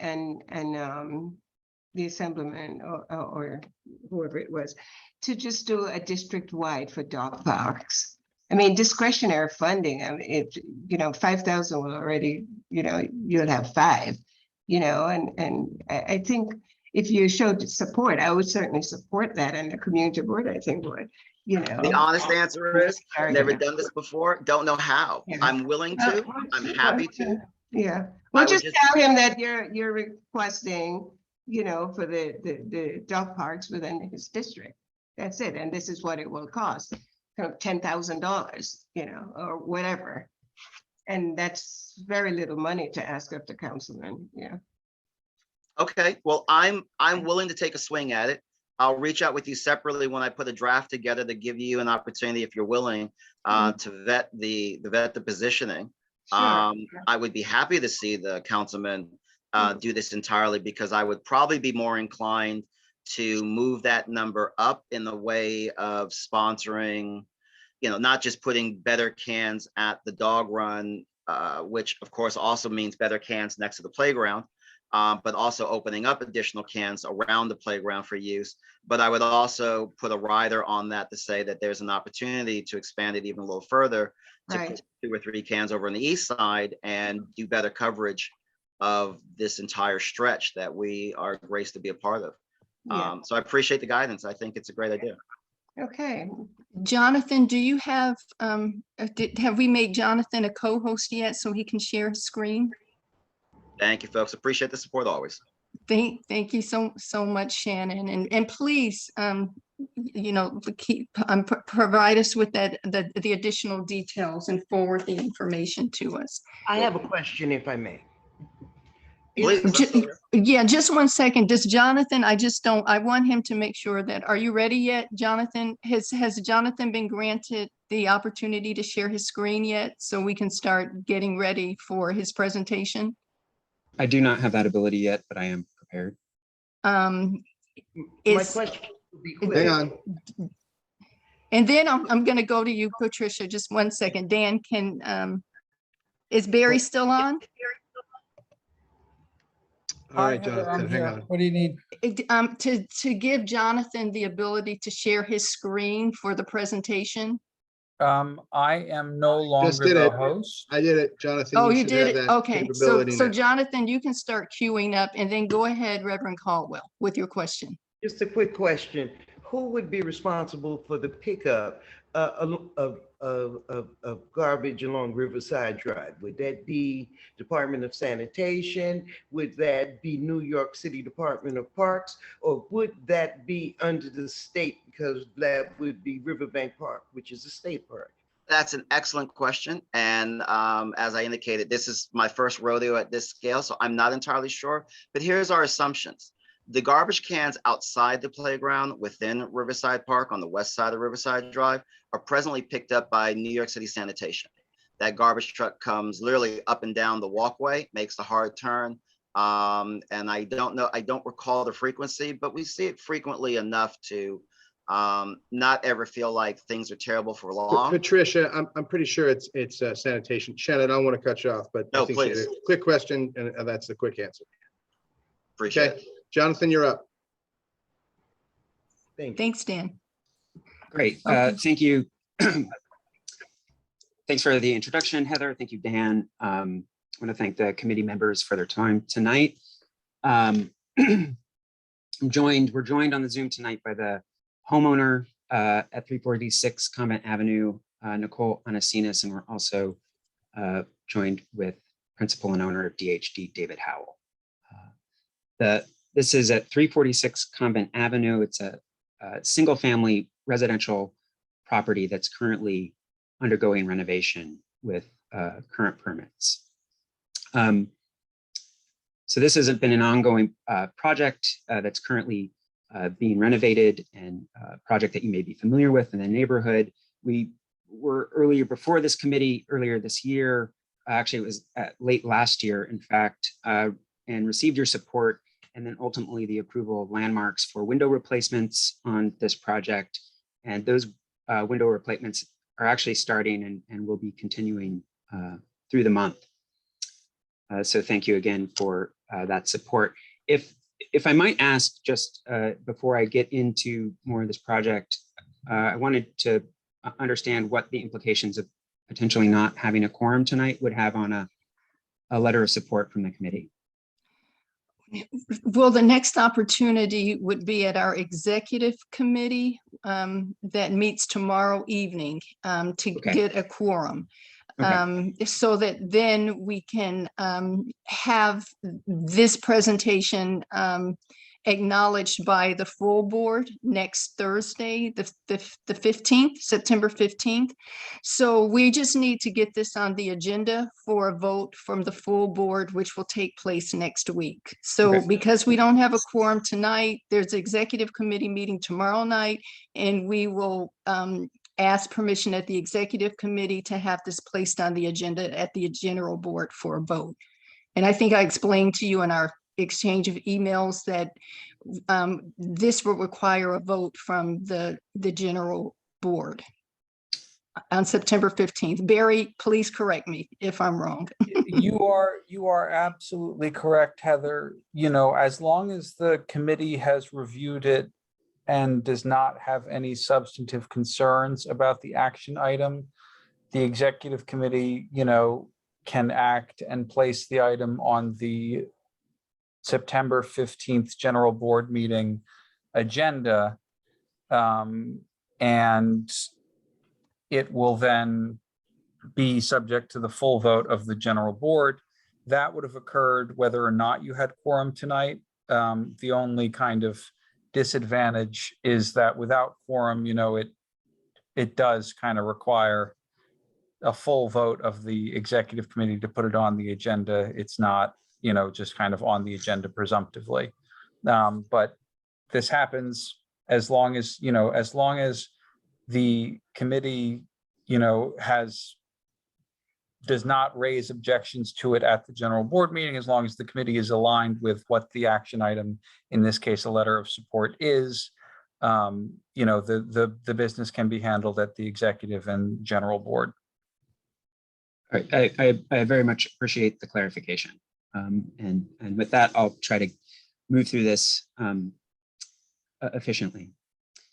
the assemblyman or whoever it was, to just do a district-wide for dog parks? I mean, discretionary funding, I mean, if, 5,000 will already, you'll have 5, and I think if you showed support, I would certainly support that, and the community board, I think, would. The honest answer is, never done this before, don't know how. Yeah. I'm willing to, I'm happy to. Yeah, well, just just tell him that you're requesting, for the dog parks within his district. That's it, and this is what it will cost, $10,000, or whatever. And that's very little money to ask of the councilman, yeah. Okay, well, I'm willing to take a swing at it. I'll reach out with you separately when I put a draft together to give you an opportunity, if you're willing, to vet the positioning. Sure. I would be happy to see the councilman do this entirely, because I would probably be more inclined to move that number up in the way of sponsoring, not just putting better cans at the dog run, which of course also means better cans next to the playground, but also opening up additional cans around the playground for use. But I would also put a rider on that to say that there's an opportunity to expand it even a little further, to Right. put 2 or 3 cans over on the east side and do better coverage of this entire stretch that we are graced to be a part of. Yeah. So I appreciate the guidance. I think it's a great idea. Okay, Jonathan, do you have we made Jonathan a co-host yet, so he can share his screen? Thank you, folks. Appreciate the support always. Thank you so much, Shannon, and please, provide us with the additional details and forward the information to us. I have a question, if I may. Please, Yeah, just one second. Does Jonathan, I want him to make sure that, are you ready yet, Jonathan? Has Jonathan been granted the opportunity to share his screen yet? So we can start getting ready for his presentation? I do not have that ability yet, but I am prepared. My Is, question would be Hang quick. on. and then I'm gonna go to you, Patricia, just one second. Dan, is Barry still on? All right, Hi, Heather, I'm Jonathan, hang here. on. What do you need? To give Jonathan the ability to share his screen for the presentation. I am no Just longer did the it. host. I did it, Jonathan. Oh, you should did have it? that Okay, so capability now. Jonathan, you can start queuing up and then go ahead, Reverend Caldwell, with your question. Just a quick question. Who would be responsible for the pickup of garbage along Riverside Drive? Would that be Department of Sanitation? Would that be New York City Department of Parks? Or would that be under the state, because that would be Riverbank Park, which is a state park? that's an excellent question. And as I indicated, this is my first rodeo at this scale, so I'm not entirely sure. But here's our assumptions. The garbage cans outside the playground within Riverside Park on the west side of Riverside Drive are presently picked up by New York City Sanitation. That garbage truck comes literally up and down the walkway, makes the hard turn. And I don't recall the frequency, but we see it frequently enough to not ever feel like things are terrible for long. Patricia, I'm pretty sure it's sanitation. Shannon, I don't want to cut you off, but No, I think she had please. a quick question, and that's the quick answer. Appreciate Okay, it. Jonathan, you're up. Thanks, Dan. Great. Okay. Thank you. Thanks for the introduction, Heather. Thank you, Dan. I want to thank the committee members for their time tonight. We're joined on the Zoom tonight by the homeowner at 346 Convent Avenue, Nicole Anasinas, and we're also joined with principal and owner of DHD, David Howell. This is at 346 Convent Avenue. It's a single family residential property that's currently undergoing renovation with current permits. So this has been an ongoing project that's currently being renovated, and a project that you may be familiar with in the neighborhood. We were before this committee earlier this year, actually it was late last year, in fact, and received your support, and then ultimately the approval of landmarks for window replacements on this project. And those window replacements are actually starting and will be continuing through the month. So thank you again for that support. If I might ask, just before I get into more of this project, I wanted to understand what the implications of potentially not having a quorum tonight would have on a letter of support from the committee. Well, the next opportunity would be at our executive committee that meets tomorrow evening to get a quorum. So that then we can have this presentation acknowledged by the full board next Thursday, the 15th, September 15th. So we just need to get this on the agenda for a vote from the full board, which will take place next week. So because we don't have a quorum tonight, there's an executive committee meeting tomorrow night, and we will ask permission at the executive committee to have this placed on the agenda at the general board for a vote. And I think I explained to you in our exchange of emails that this will require a vote from the general board on September 15th. Barry, please correct me if I'm wrong. You are absolutely correct, Heather. You know, as long as the committee has reviewed it and does not have any substantive concerns about the action item, the executive committee, you know, can act and place the item on the September 15th general board meeting agenda. And it will then be subject to the full vote of the general board. That would have occurred whether or not you had quorum tonight. The only kind of disadvantage is that without quorum, you know, it does kind of require a full vote of the executive committee to put it on the agenda. It's not just kind of on the agenda presumptively. But this happens as long as, the committee, does not raise objections to it at the general board meeting, as long as the committee is aligned with what the action item, in this case, a letter of support is, the business can be handled at the executive and general board. All right, I very much appreciate the clarification. And with that, I'll try to move through this efficiently.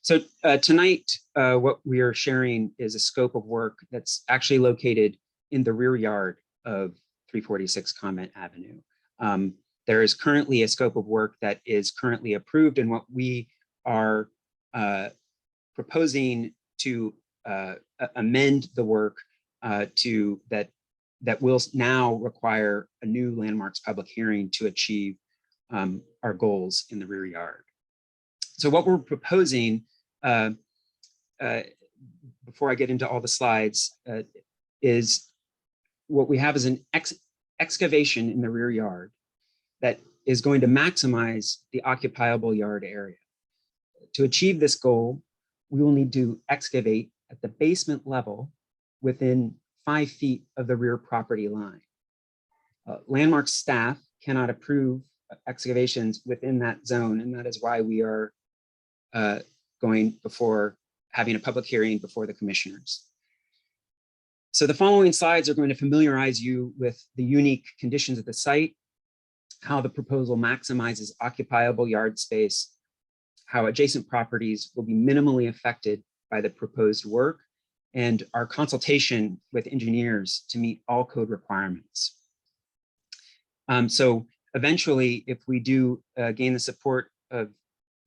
So tonight, what we are sharing is a scope of work that's actually located in the rear yard of 346 Convent Avenue. There is currently a scope of work that is currently approved, and what we are proposing to amend the work to that will now require a new landmarks public hearing to achieve our goals in the rear yard. So what we're proposing, before I get into all the slides, is what we have is an excavation in the rear yard that is going to maximize the occupiable yard area. To achieve this goal, we will need to excavate at the basement level within 5 feet of the rear property line. Landmark staff cannot approve excavations within that zone, and that is why we are going before having a public hearing before the commissioners. So the following slides are going to familiarize you with the unique conditions of the site, how the proposal maximizes occupiable yard space, how adjacent properties will be minimally affected by the proposed work, and our consultation with engineers to meet all code requirements. So eventually, if we do gain the support of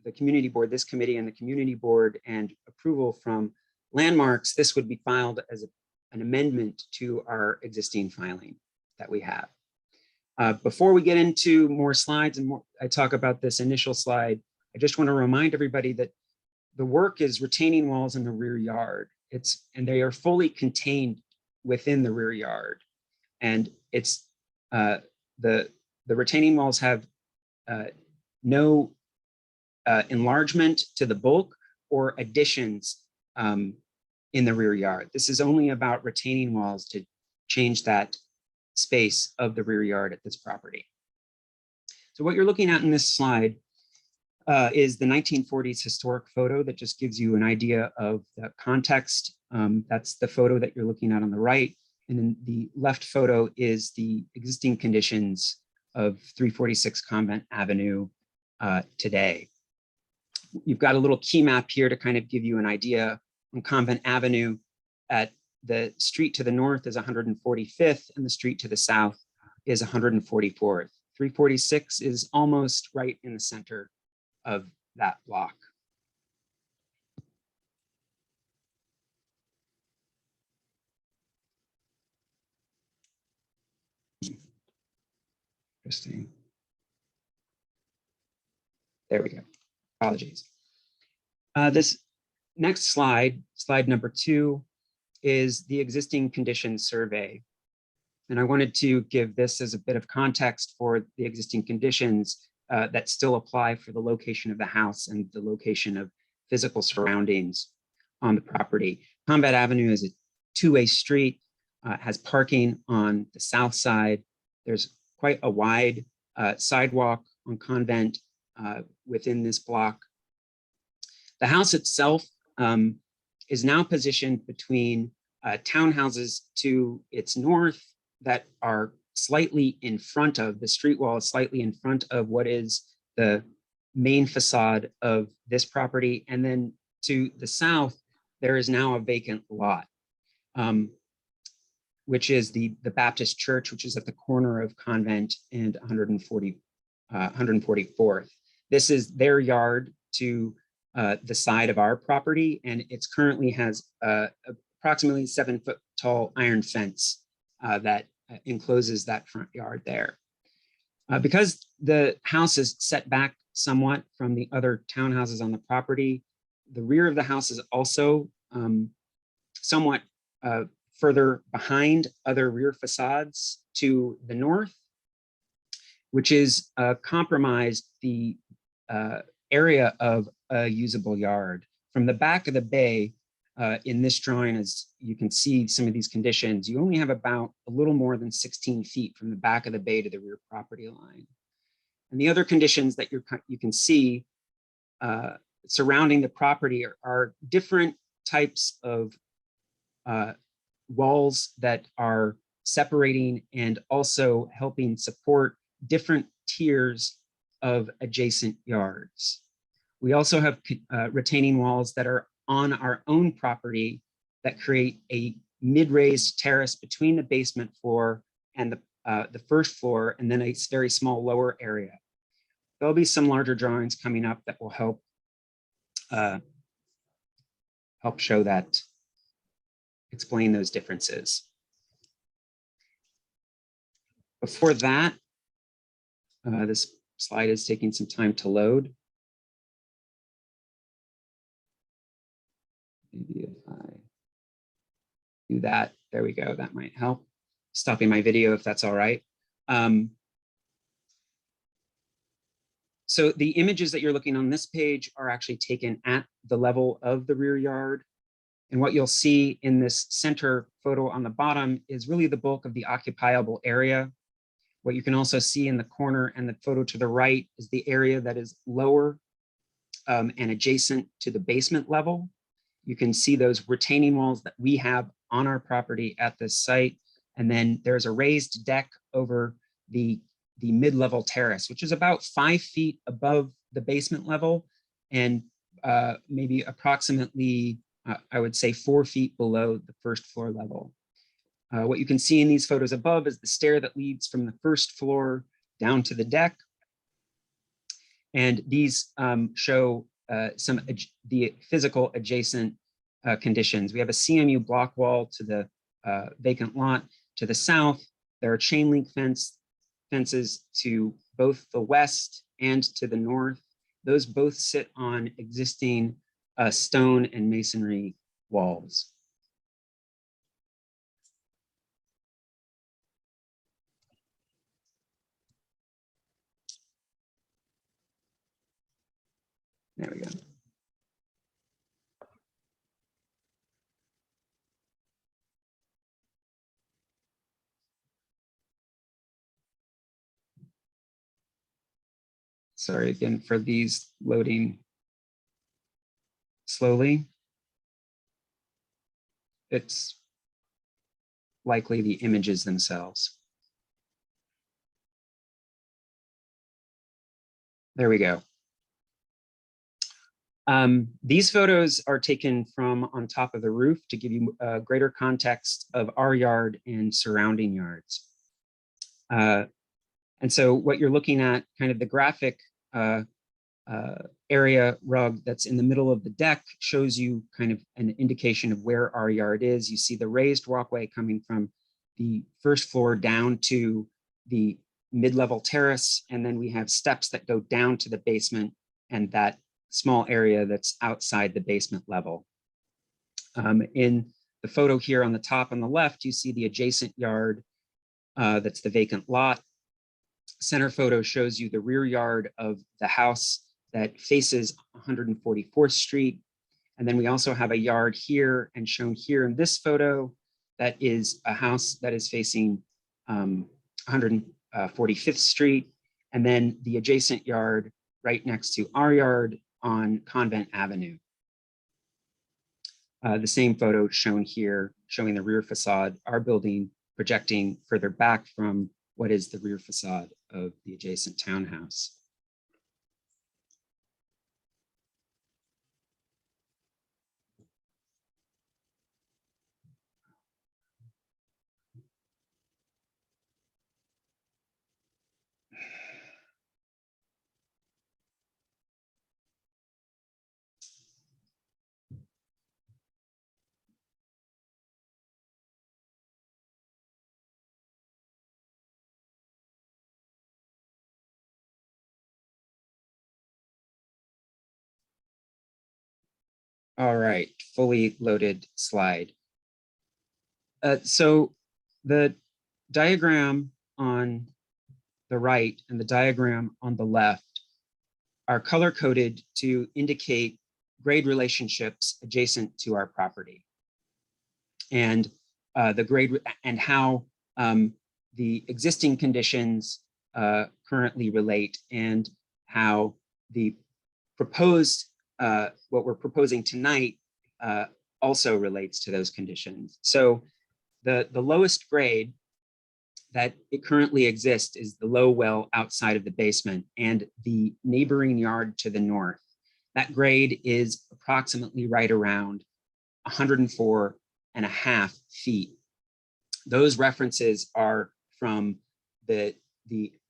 the community board, this committee and the community board, and approval from landmarks, this would be filed as an amendment to our existing filing that we have. Before we get into more slides and more, I talk about this initial slide, I just want to remind everybody that the work is retaining walls in the rear yard. And they are fully contained within the rear yard. And it's the retaining walls have no enlargement to the bulk or additions in the rear yard. This is only about retaining walls to change that space of the rear yard at this property. So what you're looking at in this slide is the 1940s historic photo that just gives you an idea of the context. That's the photo that you're looking at on the right. And then the left photo is the existing conditions of 346 Convent Avenue today. You've got a little key map here to kind of give you an idea. On Convent Avenue, at the street to the north is 145th and the street to the south is 144th. 346 is almost right in the center of that block. Interesting. There we go. Apologies. This next slide, slide number 2, is the existing conditions survey. And I wanted to give this as a bit of context for the existing conditions that still apply for the location of the house and the location of physical surroundings on the property. Convent Avenue is a two-way street, has parking on the south side. There's quite a wide sidewalk on Convent within this block. The house itself is now positioned between townhouses to its north that are slightly in front of, the street wall is slightly in front of what is the main facade of this property. And then to the south, there is now a vacant lot, which is the Baptist church, which is at the corner of Convent and 144th. This is their yard to the side of our property, and it's currently has approximately 7-foot tall iron fence that encloses that front yard there. Because the house is set back somewhat from the other townhouses on the property, the rear of the house is also somewhat further behind other rear facades to the north. which is compromised the area of a usable yard. From the back of the bay, in this drawing, as you can see some of these conditions, you only have about a little more than 16 feet from the back of the bay to the rear property line. And the other conditions that you can see surrounding the property are different types of walls that are separating and also helping support different tiers of adjacent yards. We also have retaining walls that are on our own property that create a mid-raised terrace between the basement floor and the first floor, and then a very small lower area. There'll be some larger drawings coming up that will help show that, explain those differences. Before that, this slide is taking some time to load. Maybe if I do that, there we go, that might help. Stopping my video if that's all right. So the images that you're looking on this page are actually taken at the level of the rear yard. And what you'll see in this center photo on the bottom is really the bulk of the occupiable area. What you can also see in the corner and the photo to the right is the area that is lower and adjacent to the basement level. You can see those retaining walls that we have on our property at this site. And then there's a raised deck over the mid-level terrace, which is about 5 feet above the basement level and maybe approximately, I would say 4 feet below the first floor level. What you can see in these photos above is the stair that leads from the first floor down to the deck. And these show the physical adjacent conditions. We have a CMU block wall to the vacant lot. To the south, there are chain link fences to both the west and to the north. Those both sit on existing stone and masonry walls. There we go. Sorry again for these loading slowly. It's likely the images themselves. There we go. These photos are taken from on top of the roof to give you greater context of our yard and surrounding yards. And so what you're looking at, kind of the graphic area rug that's in the middle of the deck shows you kind of an indication of where our yard is. You see the raised walkway coming from the first floor down to the mid-level terrace, and then we have steps that go down to the basement and that small area that's outside the basement level. In the photo here on the top on the left, you see the adjacent yard that's the vacant lot. Center photo shows you the rear yard of the house that faces 144th Street. And then we also have a yard here and shown here in this photo that is a house that is facing 145th Street. And then the adjacent yard right next to our yard on Convent Avenue. The same photo shown here, showing the rear facade, our building projecting further back from what is the rear facade of the adjacent townhouse. All right, fully loaded slide. So the diagram on the right and the diagram on the left are color-coded to indicate grade relationships adjacent to our property. And the grade and how the existing conditions currently relate, and how the proposed, what we're proposing tonight also relates to those conditions. So the lowest grade that it currently exists is the low well outside of the basement and the neighboring yard to the north. That grade is approximately right around 104.5 feet. Those references are from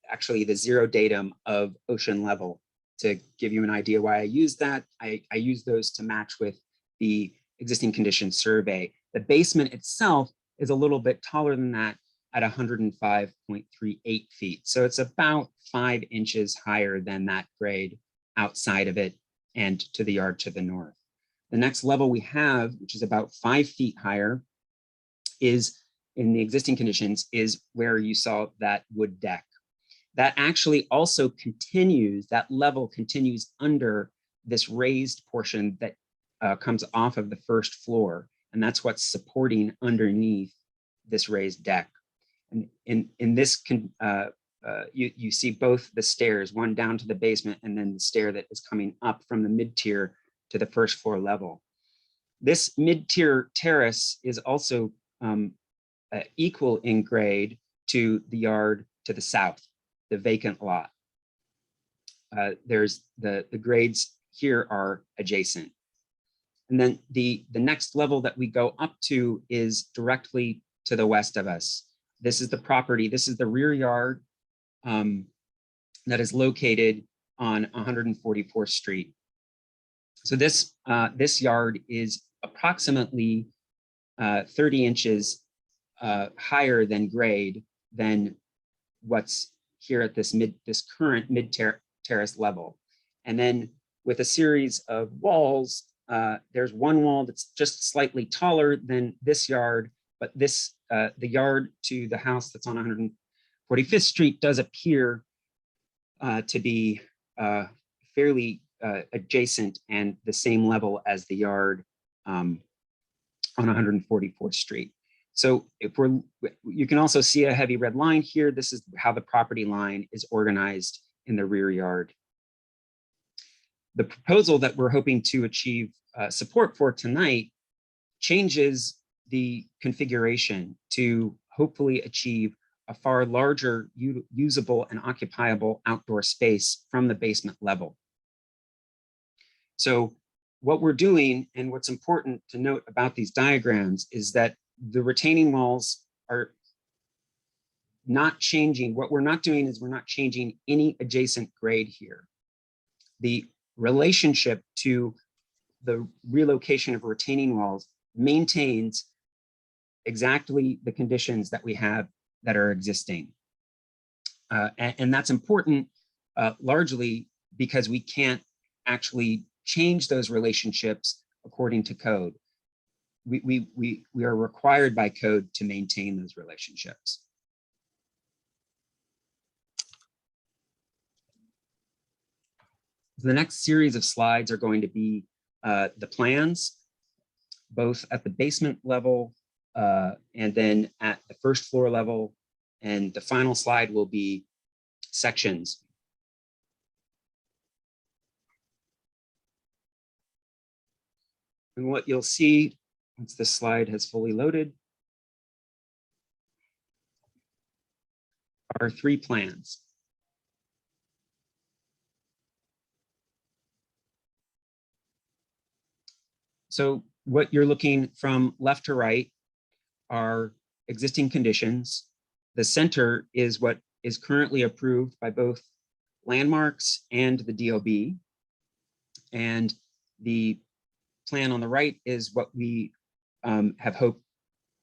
actually the zero datum of ocean level. To give you an idea why I use that, I use those to match with the existing conditions survey. The basement itself is a little bit taller than that at 105.38 feet. So it's about 5 inches higher than that grade outside of it and to the yard to the north. The next level we have, which is about 5 feet higher, is in the existing conditions, is where you saw that wood deck. That actually also continues, that level continues under this raised portion that comes off of the first floor. And that's what's supporting underneath this raised deck. And in this, you see both the stairs, one down to the basement and then the stair that is coming up from the mid-tier to the first floor level. This mid-tier terrace is also equal in grade to the yard to the south, the vacant lot. There's the grades here are adjacent. And then the next level that we go up to is directly to the west of us. This is the property, this is the rear yard that is located on 144th Street. So this yard is approximately 30 inches higher than grade than what's here at this current mid-terrace level. And then with a series of walls, there's one wall that's just slightly taller than this yard, but this the yard to the house that's on 145th Street does appear to be fairly adjacent and the same level as the yard on 144th Street. So if you can also see a heavy red line here. This is how the property line is organized in the rear yard. The proposal that we're hoping to achieve support for tonight changes the configuration to hopefully achieve a far larger usable and occupiable outdoor space from the basement level. So what we're doing, and what's important to note about these diagrams, is that the retaining walls are not changing. What we're not doing is we're not changing any adjacent grade here. The relationship to the relocation of retaining walls maintains exactly the conditions that we have that are existing. And that's important largely because we can't actually change those relationships according to code. We are required by code to maintain those relationships. The next series of slides are going to be the plans, both at the basement level and then at the first floor level. And the final slide will be sections. And what you'll see once this slide has fully loaded are 3 plans. So what you're looking from left to right are existing conditions. The center is what is currently approved by both landmarks and the DOB. And the plan on the right is what we have hoped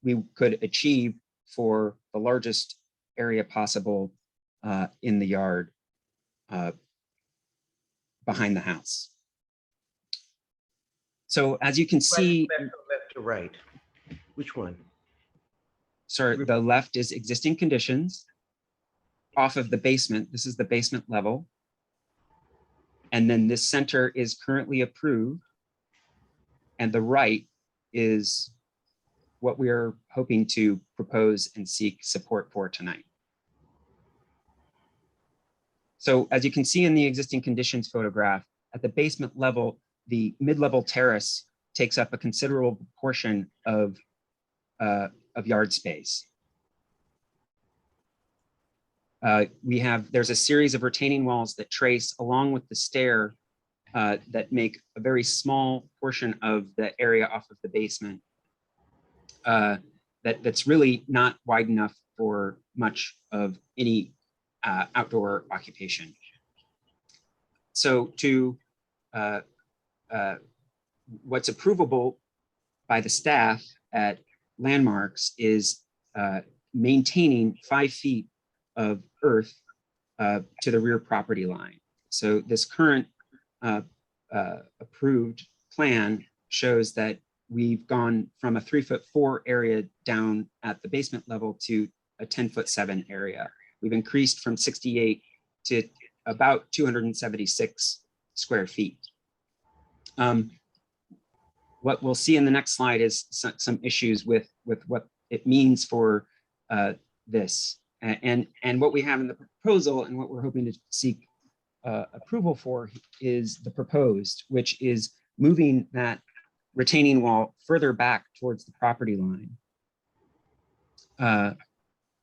we could achieve for the largest area possible in the yard behind the house. So as you can see, Left to right. Which one? sorry, the left is existing conditions. off of the basement. This is the basement level. And then this center is currently approved. And the right is what we are hoping to propose and seek support for tonight. So as you can see in the existing conditions photograph, at the basement level, the mid-level terrace takes up a considerable portion of yard space. There's a series of retaining walls that trace along with the stair that make a very small portion of the area off of the basement that's really not wide enough for much of any outdoor occupation. So what's approvable by the staff at Landmarks is maintaining 5 feet of earth to the rear property line. So this current approved plan shows that we've gone from a 3'4" area down at the basement level to a 10'7" area. We've increased from 68 to about 276 square feet. What we'll see in the next slide is some issues with what it means for this. And what we have in the proposal and what we're hoping to seek approval for is the proposed, which is moving that retaining wall further back towards the property line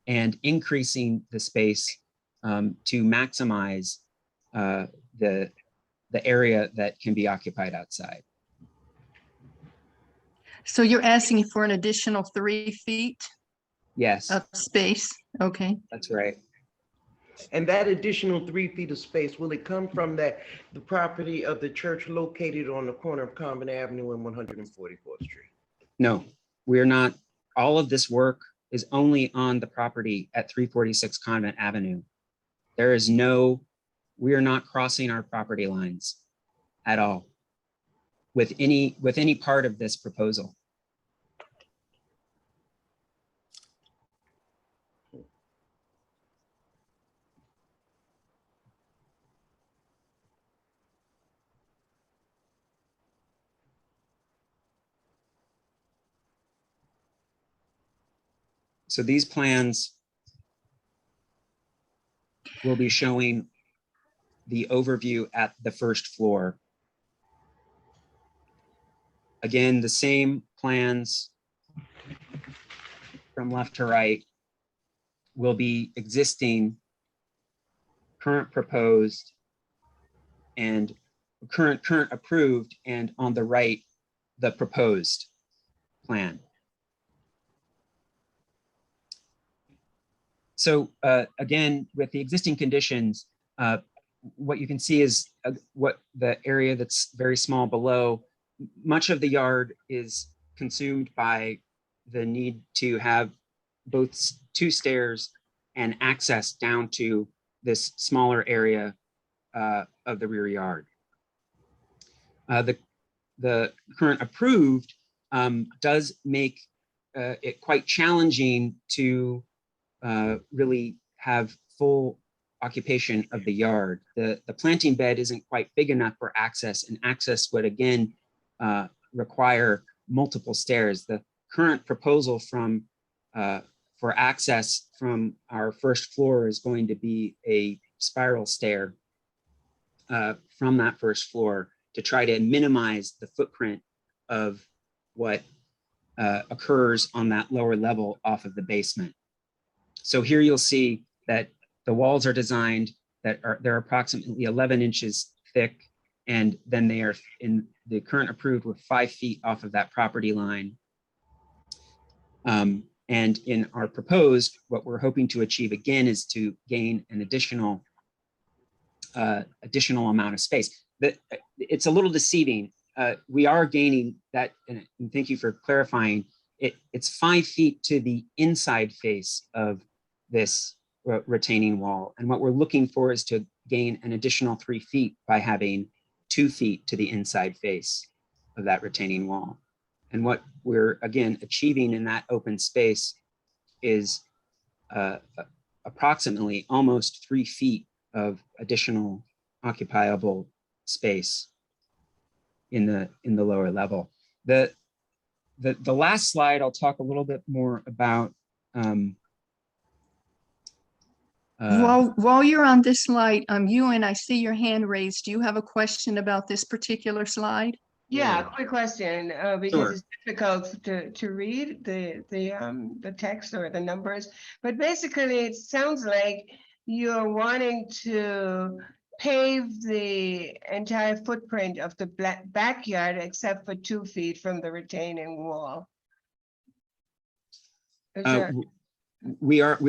and increasing the space to maximize the area that can be occupied outside. So you're asking for an additional 3 feet Yes, of space? Okay. that's right. And that additional 3 feet of space, will it come from the property of the church located on the corner of Common Avenue and 144th Street? No, we're not. All of this work is only on the property at 346 Convent Avenue. There is we are not crossing our property lines at all with any part of this proposal. So these plans will be showing the overview at the first floor. Again, the same plans from left to right will be existing, current proposed, and current approved, and on the right, the proposed plan. So again, with the existing conditions, what you can see is what the area that's very small below. Much of the yard is consumed by the need to have both 2 stairs and access down to this smaller area of the rear yard. The current approved does make it quite challenging to really have full occupation of the yard. The planting bed isn't quite big enough for access, and access would again require multiple stairs. The current proposal for access from our first floor is going to be a spiral stair from that first floor to try to minimize the footprint of what occurs on that lower level off of the basement. So here you'll see that the walls are designed that they're approximately 11 inches thick, and then they are in the current approved with 5 feet off of that property line. And in our proposed, what we're hoping to achieve again is to gain an additional amount of space. It's a little deceiving. We are gaining that, and thank you for clarifying. It's 5 feet to the inside face of this retaining wall. And what we're looking for is to gain an additional 3 feet by having 2 feet to the inside face of that retaining wall. And what we're again achieving in that open space is a approximately almost 3 feet of additional occupiable space in the lower level. The last slide, I'll talk a little bit more about. While you're on this slide, Ewan, I see your hand raised. Do you have a question about this particular slide? Yeah, Yeah. quick question, because Sure. it's difficult to read the text or the numbers. But basically, it sounds like you're wanting to pave the entire footprint of the backyard except for 2 feet from the retaining wall. Is that- We are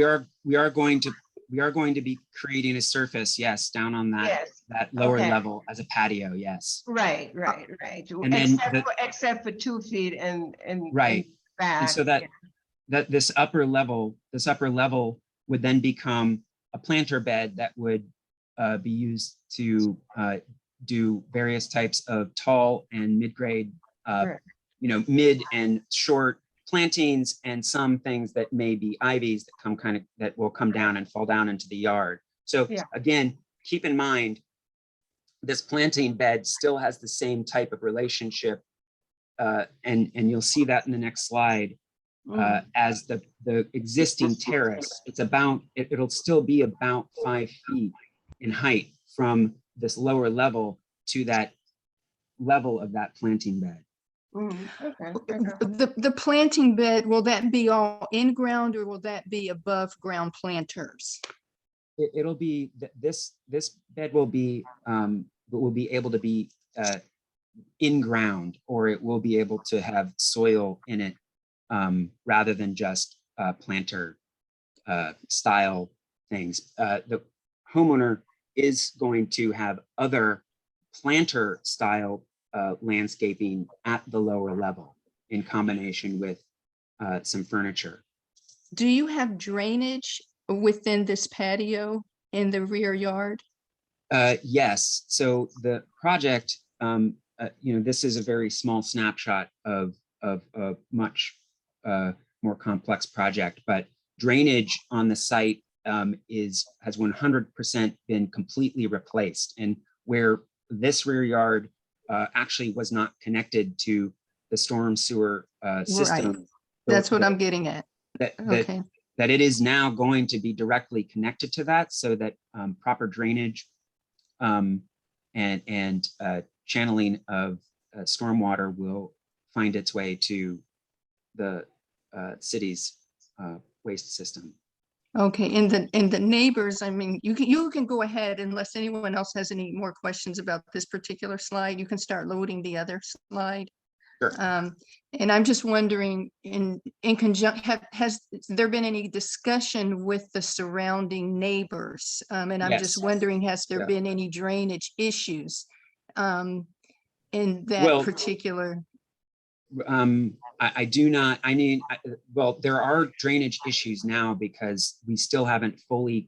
going to be creating a surface, yes, down on Yes, that lower okay. level as a patio, yes. right. And then Except for 2 feet and. Right. Back. And so that this upper level would then become a planter bed that would be used to do various types of tall and mid-grade, Right. mid and short plantings, and some things that may be ivies that will come down and fall down into the yard. So Yeah. again, keep in mind, this planting bed still has the same type of relationship, and you'll see that in the next slide. As the existing terrace, it'll still be about 5 feet in height from this lower level to that level of that planting bed. Okay. The planting bed, will that be all in ground or will that be above ground planters? It'll be this bed will be able to be in ground, or it will be able to have soil in it, rather than just planter style things. The homeowner is going to have other planter style landscaping at the lower level in combination with some furniture. Do you have drainage within this patio in the rear yard? Yes. So the project, this is a very small snapshot of a much more complex project, but drainage on the site has 100% been completely replaced. And where this rear yard actually was not connected to the storm sewer system. Right. That's what I'm getting at. Okay. That it is now going to be directly connected to that, so that proper drainage and channeling of stormwater will find its way to the city's waste system. Okay, and the neighbors, I mean, you can go ahead unless anyone else has any more questions about this particular slide. You can start loading the other slide. Sure. And I'm just wondering, in conjunction, has there been any discussion with the surrounding neighbors? And I'm just Yes. wondering, has there Yeah. been any drainage issues in that particular? I do not, well, there are drainage issues now because we still haven't fully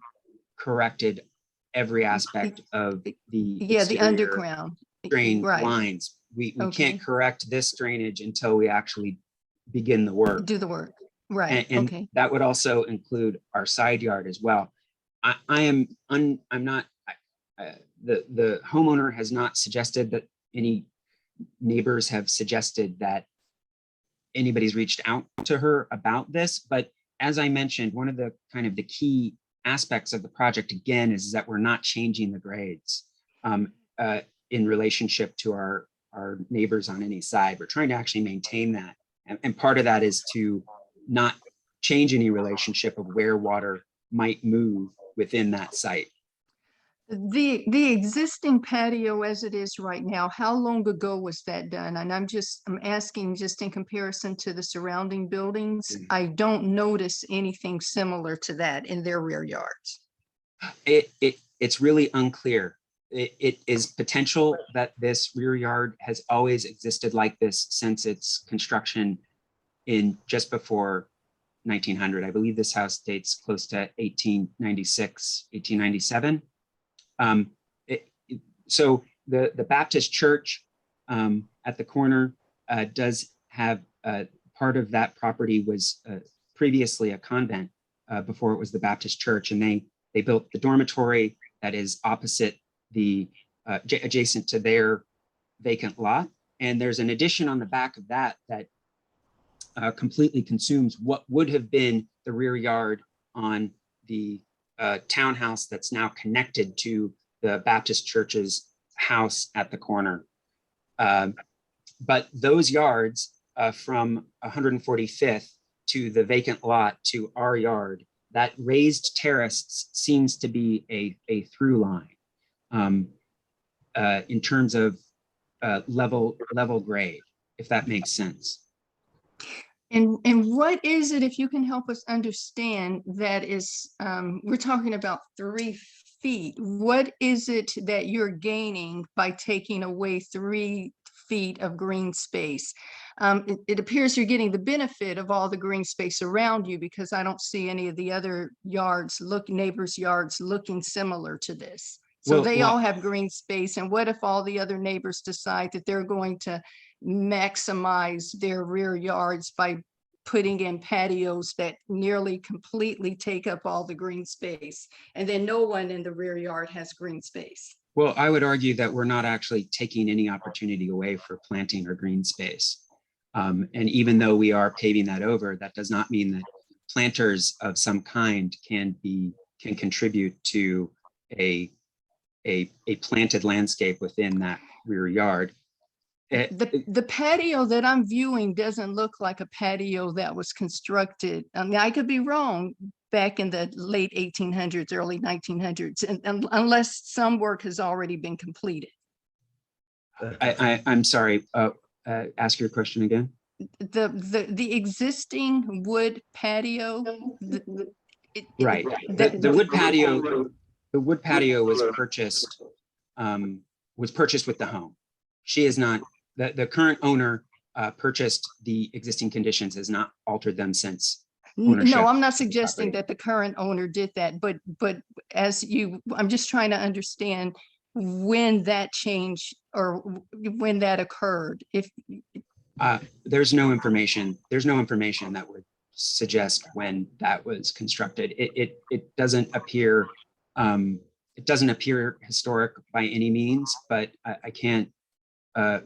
corrected every aspect of the Yeah, the exterior underground. drain Right. lines. We Okay. can't correct this drainage until we actually begin the work. Do the work. Right. And Okay. that would also include our side yard as well. The homeowner has not suggested that any neighbors have suggested that anybody's reached out to her about this. But as I mentioned, one of the the key aspects of the project, again, is that we're not changing the grades in relationship to our neighbors on any side. We're trying to actually maintain that. And part of that is to not change any relationship of where water might move within that site. The existing patio as it is right now, how long ago was that done? And I'm asking just in comparison to the surrounding buildings. I don't notice anything similar to that in their rear yards. It's really unclear. It is potential that this rear yard has always existed like this since its construction in just before 1900. I believe this house dates close to 1896, 1897. So the Baptist church at the corner does have part of that property was previously a convent before it was the Baptist church, and they built the dormitory that is opposite adjacent to their vacant lot. And there's an addition on the back of that completely consumes what would have been the rear yard on the townhouse that's now connected to the Baptist church's house at the corner. But those yards from 145th to the vacant lot to our yard, that raised terrace seems to be a through line in terms of level grade, if that makes sense. And what is it, if you can help us understand, that is, we're talking about 3 feet. What is it that you're gaining by taking away 3 feet of green space? It appears you're getting the benefit of all the green space around you, because I don't see any of the other neighbors' yards looking similar to this. So Well, they all have green space. And what if all the other neighbors decide that they're going to maximize their rear yards by putting in patios that nearly completely take up all the green space, and then no one in the rear yard has green space? Well, I would argue that we're not actually taking any opportunity away for planting or green space. And even though we are paving that over, that does not mean that planters of some kind can contribute to a planted landscape within that rear yard. The patio that I'm viewing doesn't look like a patio that was constructed. I mean, I could be wrong, back in the late 1800s, early 1900s, and unless some work has already been completed. I'm sorry, ask your question again. The existing wood patio. Right, the wood patio was purchased with the home. She is not, the current owner purchased the existing conditions, has not altered them since ownership. No, I'm not suggesting that the current owner did that, but I'm just trying to understand when that change or when that occurred. If there's no information that would suggest when that was constructed. It doesn't appear historic by any means, but I can't I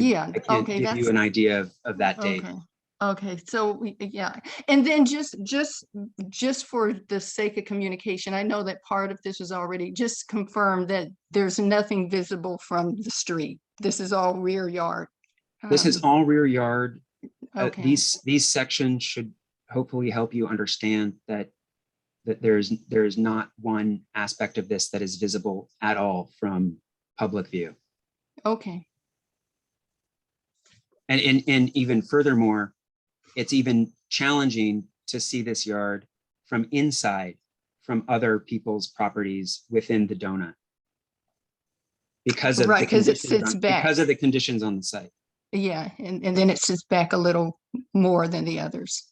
can't give you an idea of that date. Okay, so yeah, and then just for the sake of communication, I know that part of this was already just confirmed that there's nothing visible from the street. This is all rear yard. This is all rear yard. Okay. These sections should hopefully help you understand that there is not one aspect of this that is visible at all from public view. Okay. And even furthermore, it's even challenging to see this yard from inside, from other people's properties within the donut. Because of it sits back. Because of the conditions on the site. Yeah, and then it sits back a little more than the others.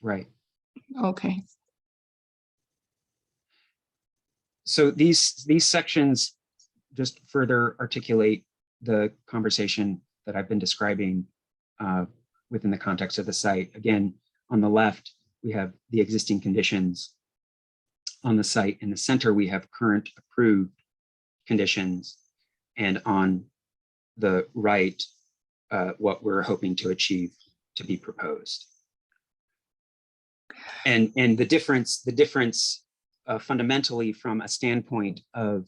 Right. Okay. So these sections just further articulate the conversation that I've been describing within the context of the site. Again, on the left, we have the existing conditions on the site. In the center, we have current approved conditions. And on the right, what we're hoping to achieve to be proposed. And the difference fundamentally from a standpoint of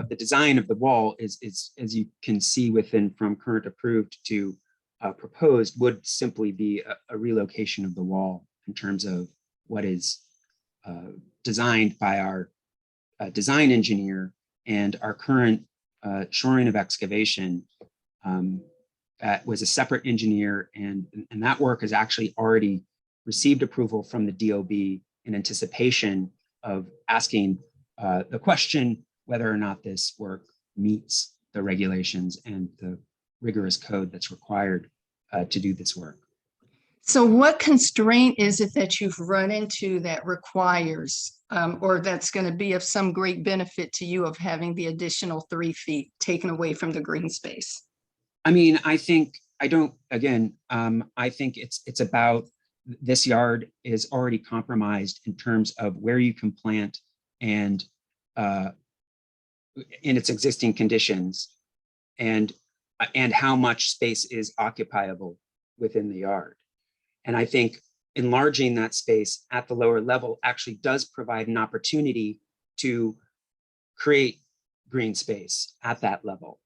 the design of the wall is as you can see from current approved to proposed, would simply be a relocation of the wall in terms of what is designed by our design engineer, and our current shoring of excavation was a separate engineer, and that work has actually already received approval from the DOB in anticipation of asking the question whether or not this work meets the regulations and the rigorous code that's required to do this work. So what constraint is it that you've run into that requires, or that's going to be of some great benefit to you, of having the additional 3 feet taken away from the green space? I mean, I think it's about this yard is already compromised in terms of where you can plant and in its existing conditions, and how much space is occupiable within the yard. And I think enlarging that space at the lower level actually does provide an opportunity to create green space at that level.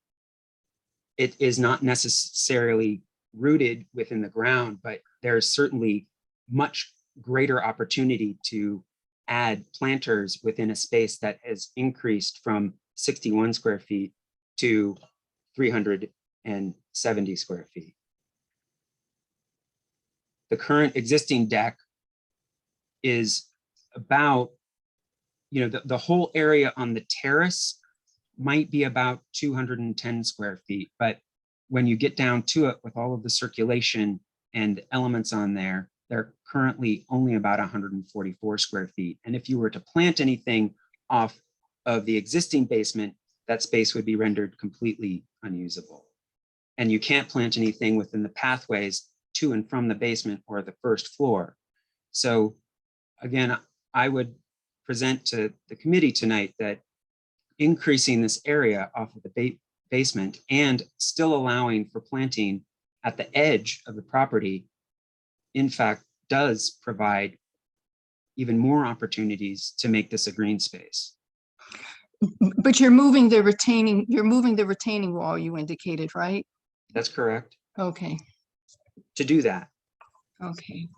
It is not necessarily rooted within the ground, but there's certainly much greater opportunity to add planters within a space that has increased from 61 square feet to 370 square feet. The current existing deck is about, the whole area on the terrace might be about 210 square feet, but when you get down to it with all of the circulation and elements on there, they're currently only about 144 square feet. And if you were to plant anything off of the existing basement, that space would be rendered completely unusable. And you can't plant anything within the pathways to and from the basement or the first floor. So again, I would present to the committee tonight that increasing this area off of the basement and still allowing for planting at the edge of the property, in fact, does provide even more opportunities to make this a green space. But you're moving the retaining wall you indicated, right? That's correct. Okay, To do that. okay.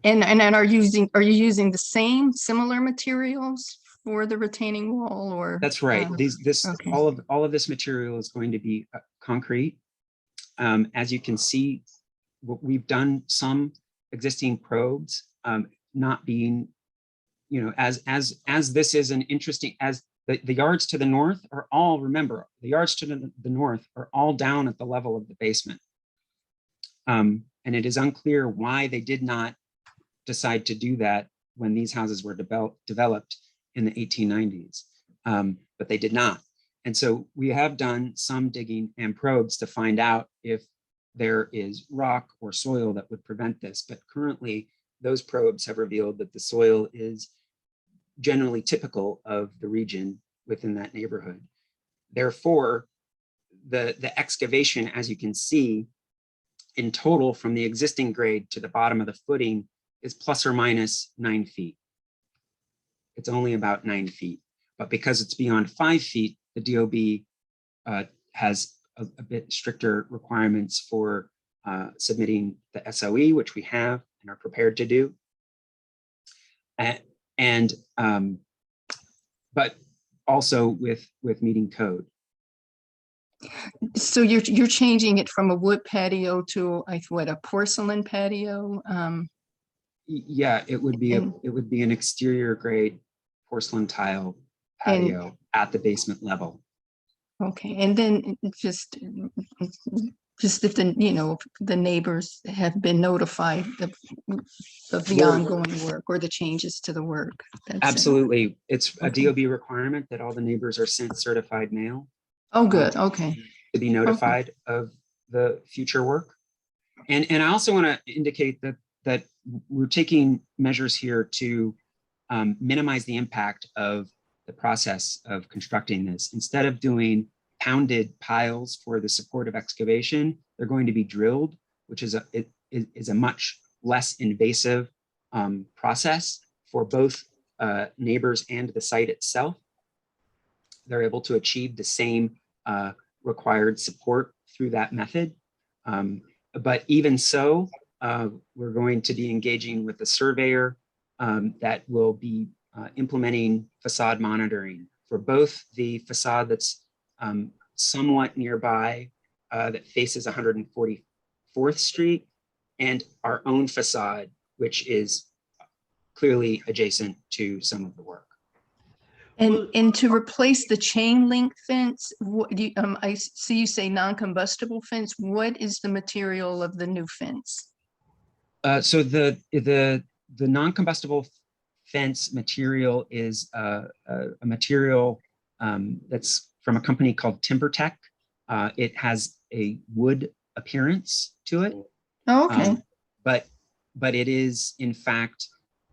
And are you using the same similar materials for the retaining wall, or? That's right. Okay. All of this material is going to be concrete. As you can see, we've done some existing probes, not being, as this is an interesting, as the yards to the north are all, remember, the yards to the north are all down at the level of the basement. And it is unclear why they did not decide to do that when these houses were developed in the 1890s, but they did not. And so we have done some digging and probes to find out if there is rock or soil that would prevent this. But currently, those probes have revealed that the soil is generally typical of the region within that neighborhood. Therefore, the excavation, as you can see, in total from the existing grade to the bottom of the footing is plus or minus 9 feet. It's only about 9 feet, but because it's beyond 5 feet, the DOB has a bit stricter requirements for submitting the SOE, which we have and are prepared to do. But also with meeting code. So you're changing it from a wood patio to a porcelain patio? Yeah, it would be an exterior grade porcelain tile patio at the basement level. Okay, and then just if the neighbors have been notified of the ongoing work or the changes to the work. That's it. Absolutely. It's a Okay. DOB requirement that all the neighbors are sent certified mail. Oh, good. Okay. To be notified of the future work. And I also want to indicate that we're taking measures here to minimize the impact of the process of constructing this. Instead of doing pounded piles for the support of excavation, they're going to be drilled, which is a much less invasive process for both neighbors and the site itself. They're able to achieve the same required support through that method. But even so, we're going to be engaging with the surveyor that will be implementing facade monitoring for both the facade that's somewhat nearby that faces 144th Street and our own facade, which is clearly adjacent to some of the work. And to replace the chain link fence, I see you say non-combustible fence. What is the material of the new fence? So the non-combustible fence material is a material that's from a company called TimberTech. It has a wood appearance to it, Okay. But it is in fact,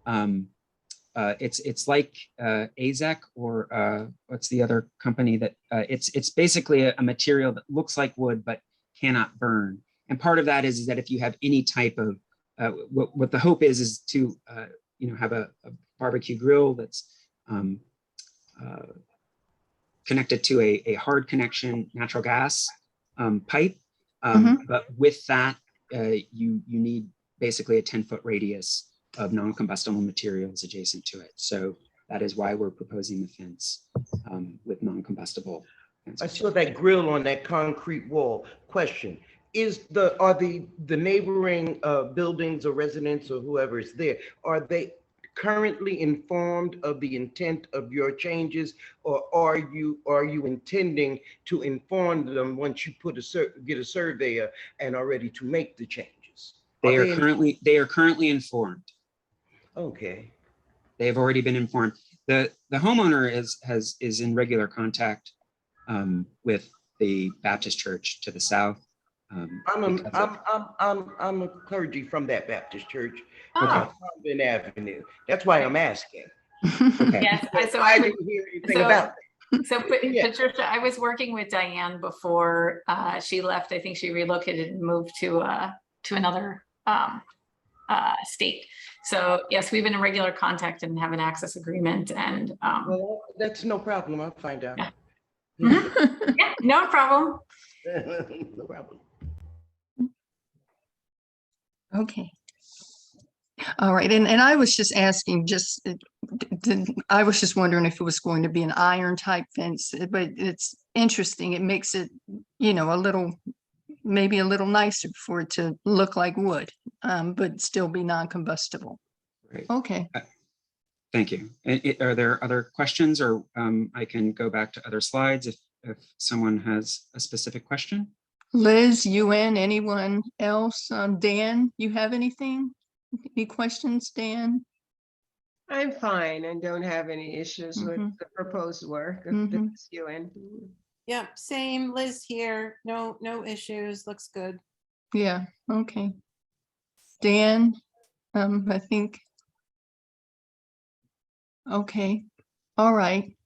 it's like AZEC or what's the other company that it's basically a material that looks like wood but cannot burn. And part of that is that if you have any type of what the hope is to have a barbecue grill that's connected to a hard connection natural gas pipe. But with that, you need basically a 10-foot radius of non-combustible materials adjacent to it. So that is why we're proposing the fence with non-combustible. I saw that grill on that concrete wall. Question, are the neighboring buildings or residents or whoever is there, are they currently informed of the intent of your changes, or are you intending to inform them once you get a surveyor and are ready to make the changes? They are currently informed. Okay. They have already been informed. The homeowner is in regular contact with the Baptist church to the south. I'm a clergy from that Baptist church. Okay. Convent Avenue. That's why I'm asking. Okay. Yes, so I didn't hear anything about that. So Patricia, I was working with Diane before she left. I think she relocated and moved to another state. So yes, we've been in regular contact and have an access agreement, and Well, that's no problem. I'll find out. Yeah. yeah, no problem. No problem. Okay. All right, and I was just asking, I was just wondering if it was going to be an iron type fence, but it's interesting. It makes it, maybe a little nicer for it to look like wood, but still be non-combustible. Right. Okay. Thank you. Are there other questions, or I can go back to other slides if someone has a specific question? Liz, UN, anyone else? Dan, you have anything? Any questions, Dan? I'm fine and don't have any issues with the proposed work of this UN. Yep, same, Liz here. No issues. Looks good. Yeah, okay. Dan, I think. Okay, all right.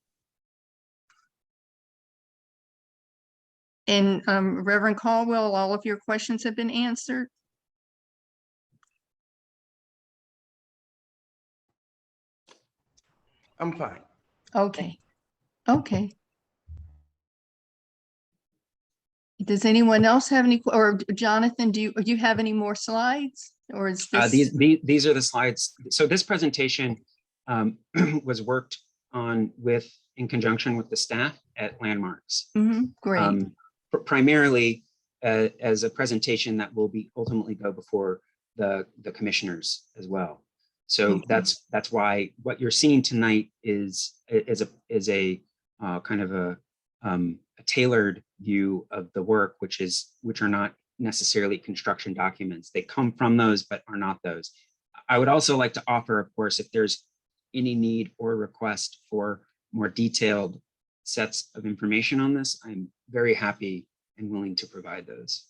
And Reverend Caldwell, all of your questions have been answered? I'm fine. Okay, okay. Does anyone else have any, or Jonathan, do you have any more slides, or is this? These are the slides. So this presentation was worked on in conjunction with the staff at Landmarks. Great. Primarily as a presentation that will ultimately go before the commissioners as well. So that's why what you're seeing tonight is a kind of a tailored view of the work, which are not necessarily construction documents. They come from those, but are not those. I would also like to offer, of course, if there's any need or request for more detailed sets of information on this, I'm very happy and willing to provide those.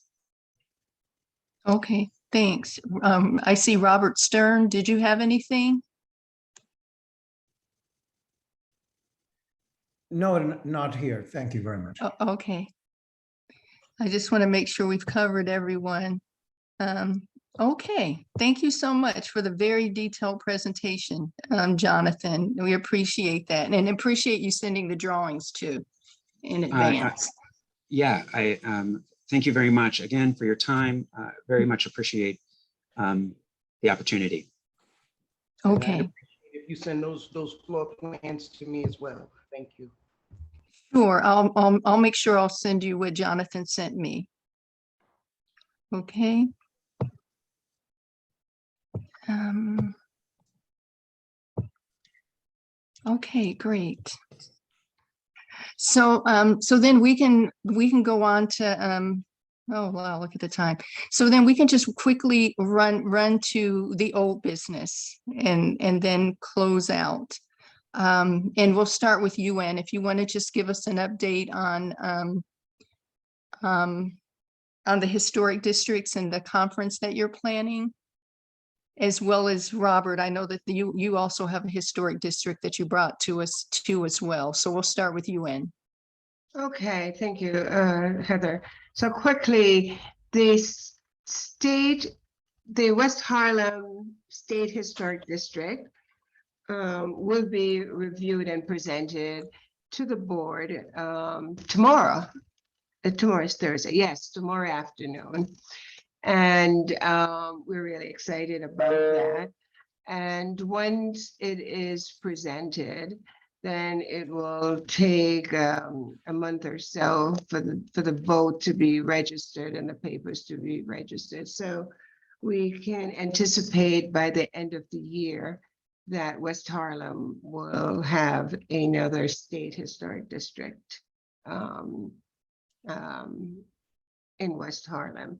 Okay, thanks. I see Robert Stern. Did you have anything? No, not here. Thank you very much. Okay. I just want to make sure we've covered everyone. Okay, thank you so much for the very detailed presentation, Jonathan. We appreciate that, and appreciate you sending the drawings too in advance. I thank you very much again for your time. Very much appreciate the opportunity. Okay. If you send those floor plans to me as well, thank you. Sure, I'll make sure I'll send you what Jonathan sent me. Okay. Okay, great. So so then we can go on to oh wow, look at the time. So then we can just quickly run to the old business and then close out. And we'll start with UN. If you want to just give us an update on on the historic districts and the conference that you're planning. As well as Robert, I know that you also have a historic district that you brought to us too as well. So we'll start with you, Ann. Okay, thank you, Heather. So quickly, the West Harlem State Historic District will be reviewed and presented to the board tomorrow. Tomorrow is Thursday. Yes, tomorrow afternoon. And we're really excited about that. And once it is presented, then it will take a month or so for the vote to be registered and the papers to be registered. So we can anticipate by the end of the year that West Harlem will have another state historic district in West Harlem.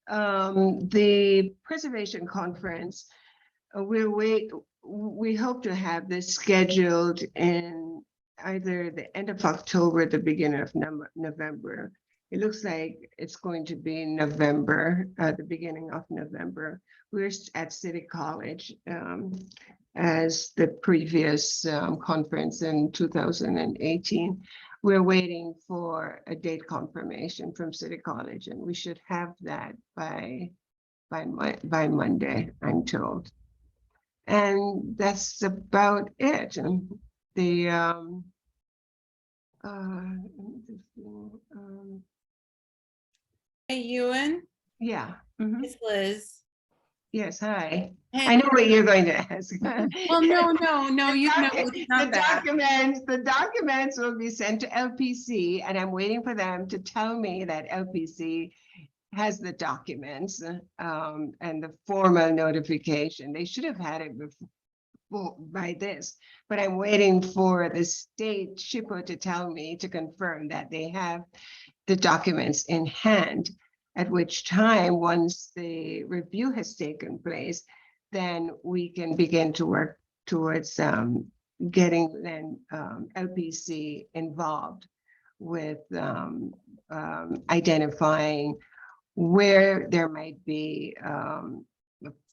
The Preservation Conference, we hope to have this scheduled in either the end of October, the beginning of November. It looks like it's going to be in November, the beginning of November. We're at City College as the previous conference in 2018. We're waiting for a date confirmation from City College, and we should have that by Monday, I'm told. And that's about it. And the Hey, Ewan, yeah. it's Liz. Yes, hi. Hey. I know what you're going to ask. Well, no, you know, it's not that. The documents will be sent to LPC, and I'm waiting for them to tell me that LPC has the documents and the formal notification. They should have had it before by this, but I'm waiting for the state SHPO to tell me to confirm that they have the documents in hand, at which time, once the review has taken place, then we can begin to work towards getting then LPC involved with identifying where there might be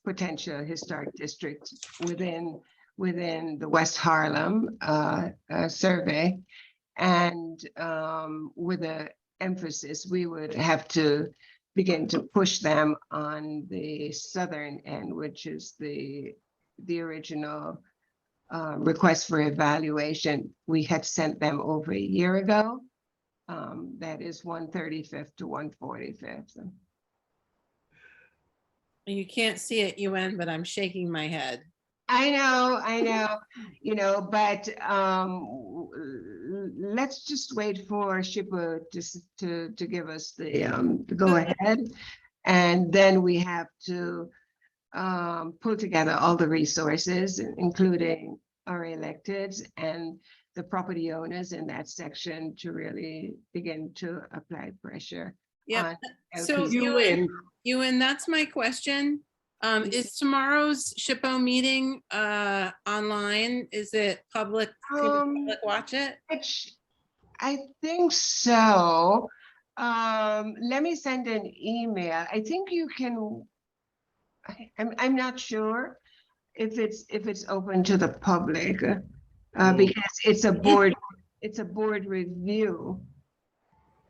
potential historic districts within the West Harlem survey. And with an emphasis, we would have to begin to push them on the southern end, which is the original request for evaluation. We had sent them over a year ago. That is 135th to 145th. You can't see it, Ewan, but I'm shaking my head. I know, but let's just wait for SHPO to give us the go ahead. And then we have to pull together all the resources, including our electeds and the property owners in that section, to really begin to apply pressure. Yeah. on So LPC. Ewan, that's my question. Is tomorrow's SHPO meeting online? Is it public? Can the public watch it? I think so. Let me send an email. I think you can. I'm not sure if it's open to the public because it's a board review.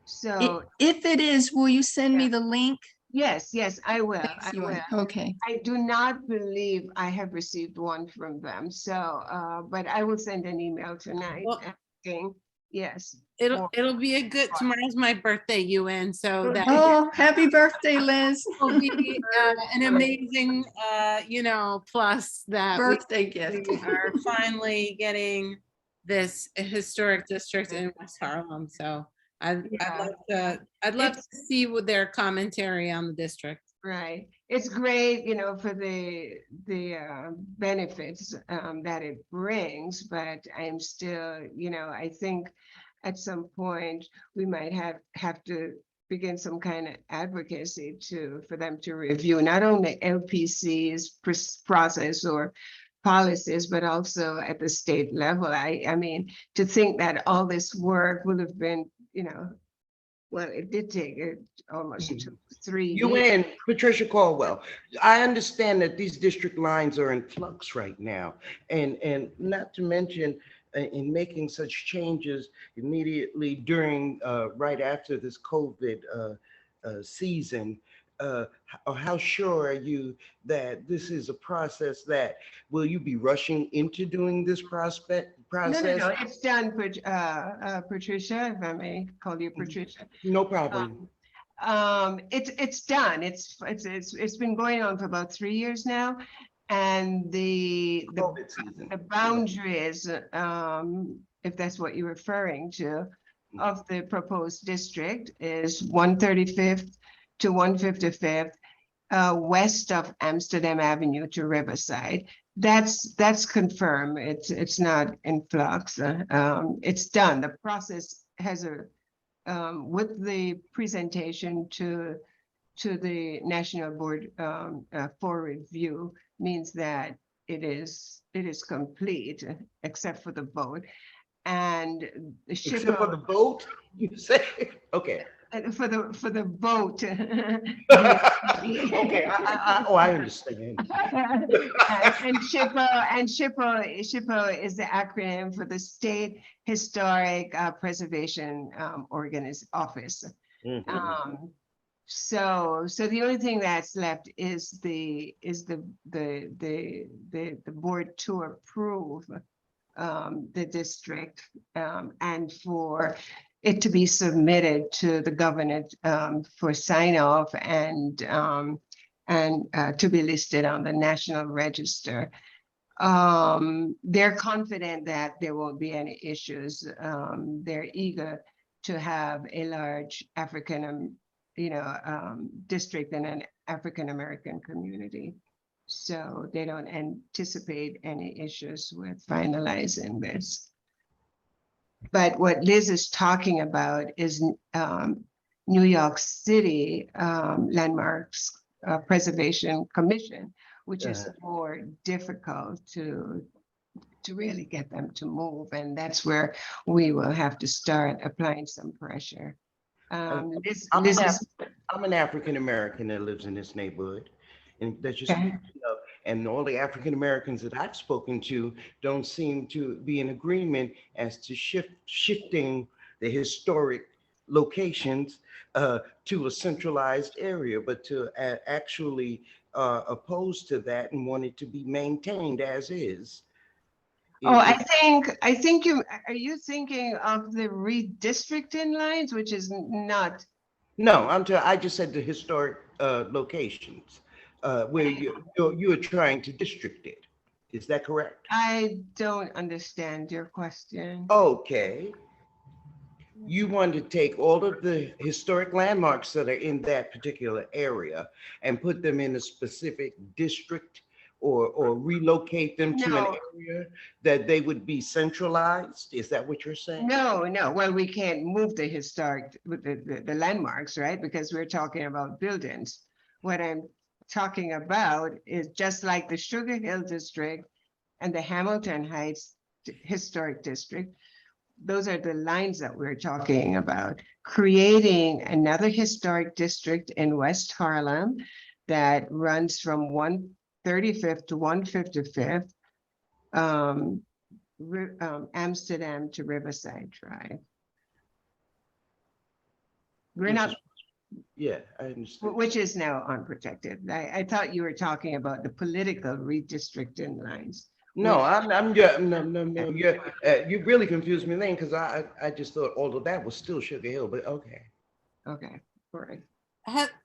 So if it is, will you send me the link? Yes, I will. Thanks, I Ewan. will. Okay. I do not believe I have received one from them. So, but I will send an email tonight asking. Yes. It'll be a good, tomorrow's my birthday, Ewan, so that Oh, happy birthday, Liz. will be an amazing, plus that Birthday gift. we are finally getting this historic district in West Harlem. So I'd love to see what their commentary on the district. Right. It's great, for the benefits that it brings, but I'm still, I think at some point we might have to begin some kind of advocacy for them to review not only LPC's process or policies, but also at the state level. I mean, to think that all this work would have been, Well, it did take almost 3 You years. and Patricia Caldwell, I understand that these district lines are in flux right now. And not to mention in making such changes immediately during, right after this COVID season, how sure are you that this is a process that, will you be rushing into doing this process? No, it's done, Patricia, if I may call you Patricia. No problem. It's done. It's been going on for about 3 years now. And the COVID season. boundaries, if that's what you're referring to, of the proposed district is 135th to 155th, west of Amsterdam Avenue to Riverside. That's confirmed. It's not in flux. It's done. The process has with the presentation to the National Board for review means that it is complete except for the vote. And Except for the vote, you say? Okay. For the vote. Okay, I understand. And SHPO is the acronym for the State Historic Preservation Office. So the only thing that's left is the board to approve the district and for it to be submitted to the governor for sign off and to be listed on the National Register. They're confident that there won't be any issues. They're eager to have a large African, district and an African-American community. So they don't anticipate any issues with finalizing this. But what Liz is talking about is New York City Landmarks Preservation Commission, which is more difficult to really get them to move. And that's where we will have to start applying some pressure. I'm an African-American that lives in this neighborhood. And that's just, and all the African-Americans that I've spoken to don't seem to be in agreement as to shifting the historic locations to a centralized area, but to actually oppose to that and want it to be maintained as is. Oh, I think are you thinking of the redistricting lines, which is not? No, I just said the historic locations where you are trying to district it. Is that correct? I don't understand your question. Okay. You want to take all of the historic landmarks that are in that particular area and put them in a specific district or relocate them to an area that they would be centralized? Is that what you're saying? No. Well, we can't move the historic, the landmarks, right? Because we're talking about buildings. What I'm talking about is just like the Sugar Hill District and the Hamilton Heights Historic District. Those are the lines that we're talking about. Creating another historic district in West Harlem that runs from 135th to 155th, Amsterdam to Riverside Drive. We're not. Yeah, I understand. Which is now unprotected. I thought you were talking about the political redistricting lines. No, no. You really confused me then because I just thought all of that was still Sugar Hill, but okay. Okay, all right.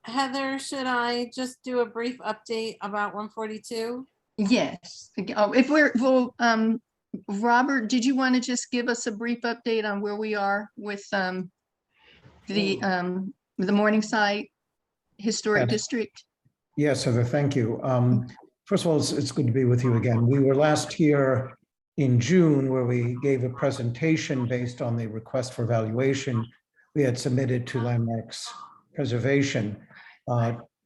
Heather, should I just do a brief update about 142? Yes. Robert, did you want to just give us a brief update on where we are with the Morningside Historic District? Yes, Heather, thank you. First of all, it's good to be with you again. We were last here in June where we gave a presentation based on the request for evaluation we had submitted to Landmarks Preservation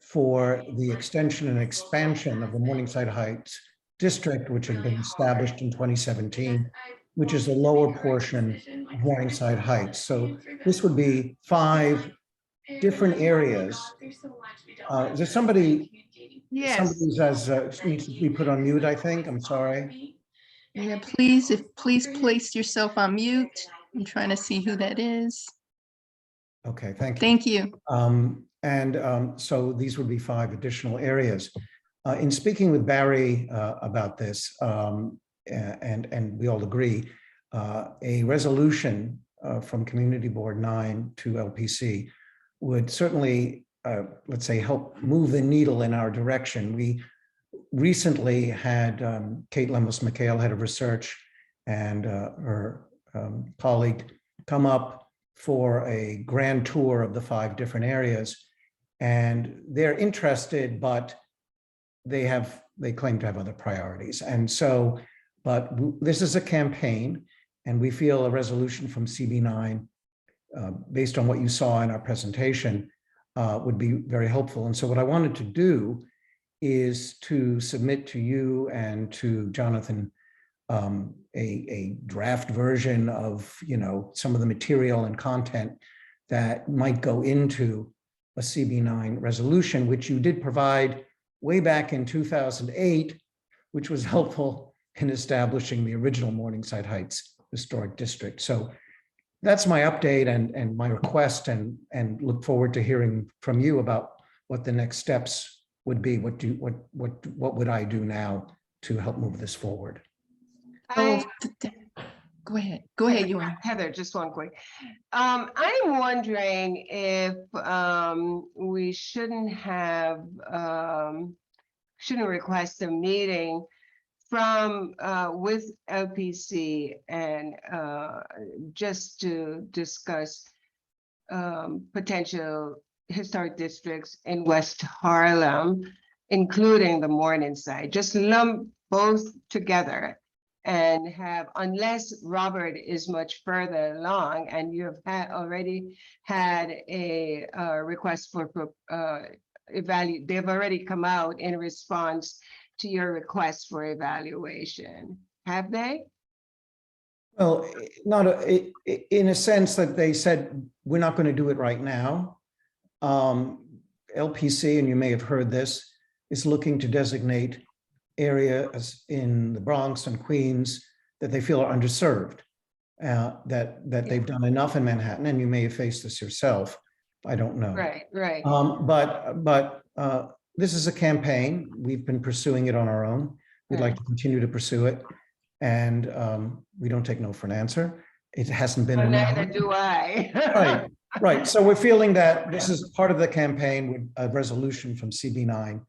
for the extension and expansion of the Morningside Heights District, which had been established in 2017 which is the lower portion of Morningside Heights. So this would be 5 different areas. Is there somebody? Yes. Somebody needs to be put on mute, I think. I'm sorry. Yeah, please place yourself on mute. I'm trying to see who that is. Okay, thank you. Thank you. So these would be 5 additional areas. In speaking with Barry about this, and we all agree, a resolution from Community Board 9 to LPC would certainly, let's say, help move the needle in our direction. We recently had Kate Lemos-McHale, head of research, and her colleague come up for a grand tour of the 5 different areas. And they're interested, but they claim to have other priorities. And so, but this is a campaign, and we feel a resolution from CB9, based on what you saw in our presentation, would be very helpful. And so what I wanted to do is to submit to you and to Jonathan a draft version of, some of the material and content that might go into a CB9 resolution, which you did provide way back in 2008, which was helpful in establishing the original Morningside Heights Historic District. So that's my update and my request, and look forward to hearing from you about what the next steps would be. What would I do now to help move this forward? Go ahead, you Heather, just one quick. I'm wondering if we shouldn't request a meeting from with LPC and just to discuss potential historic districts in West Harlem, including the Morningside. Just lump both together and have, unless Robert is much further along and you have already had a request for evaluate, they've already come out in response to your request for evaluation, have they? Well, in a sense that they said, we're not going to do it right now. LPC, and you may have heard this, is looking to designate areas in the Bronx and Queens that they feel are underserved, that they've done enough in Manhattan, and you may have faced this yourself. I don't know. Right. But this is a campaign. We've been pursuing it on our own. We'd like to continue to pursue it, and we don't take no for an answer. It hasn't been. Well, neither do I. Right. So we're feeling that this is part of the campaign with a resolution from CB9,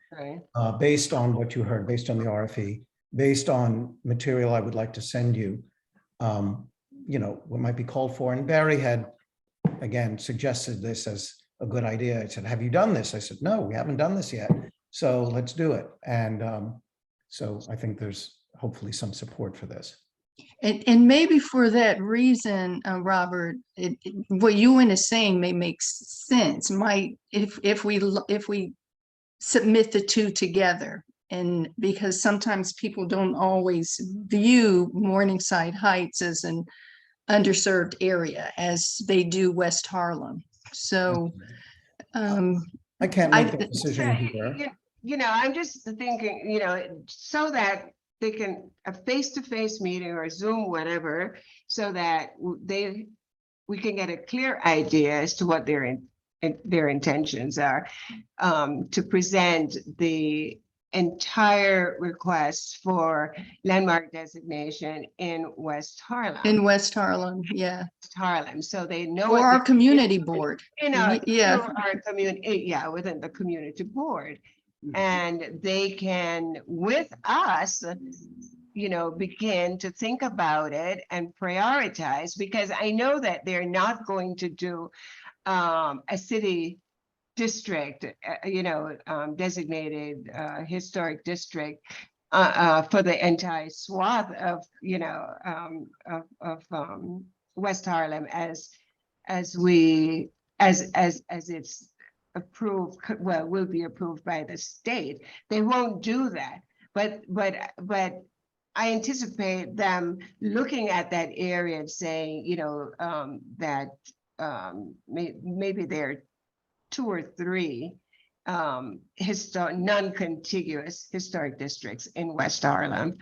based on what you heard, based on the RFE, based on material I would like to send you, what might be called for. And Barry had, again, suggested this as a good idea. I said, have you done this? I said, no, we haven't done this yet. So let's do it. And so I think there's hopefully some support for this. And maybe for that reason, Robert, what Ewan is saying may make sense. If we submit the 2 together, and because sometimes people don't always view Morningside Heights as an underserved area as they do West Harlem. So I can't make that decision here. I'm just thinking, so that they can a face-to-face meeting or Zoom, whatever, so that we can get a clear idea as to what their intentions are, to present the entire request for landmark designation in West Harlem. In West Harlem, yeah. West Harlem, so they know. Or our community board. Yeah. Our community, within the community board. And they can, with us, begin to think about it and prioritize, because I know that they're not going to do a city district, designated historic district for the entire swath of West Harlem as it's approved, will be approved by the state. They won't do that, but I anticipate them looking at that area and saying, you know, that maybe there are 2 or 3 non-contiguous historic districts in West Harlem.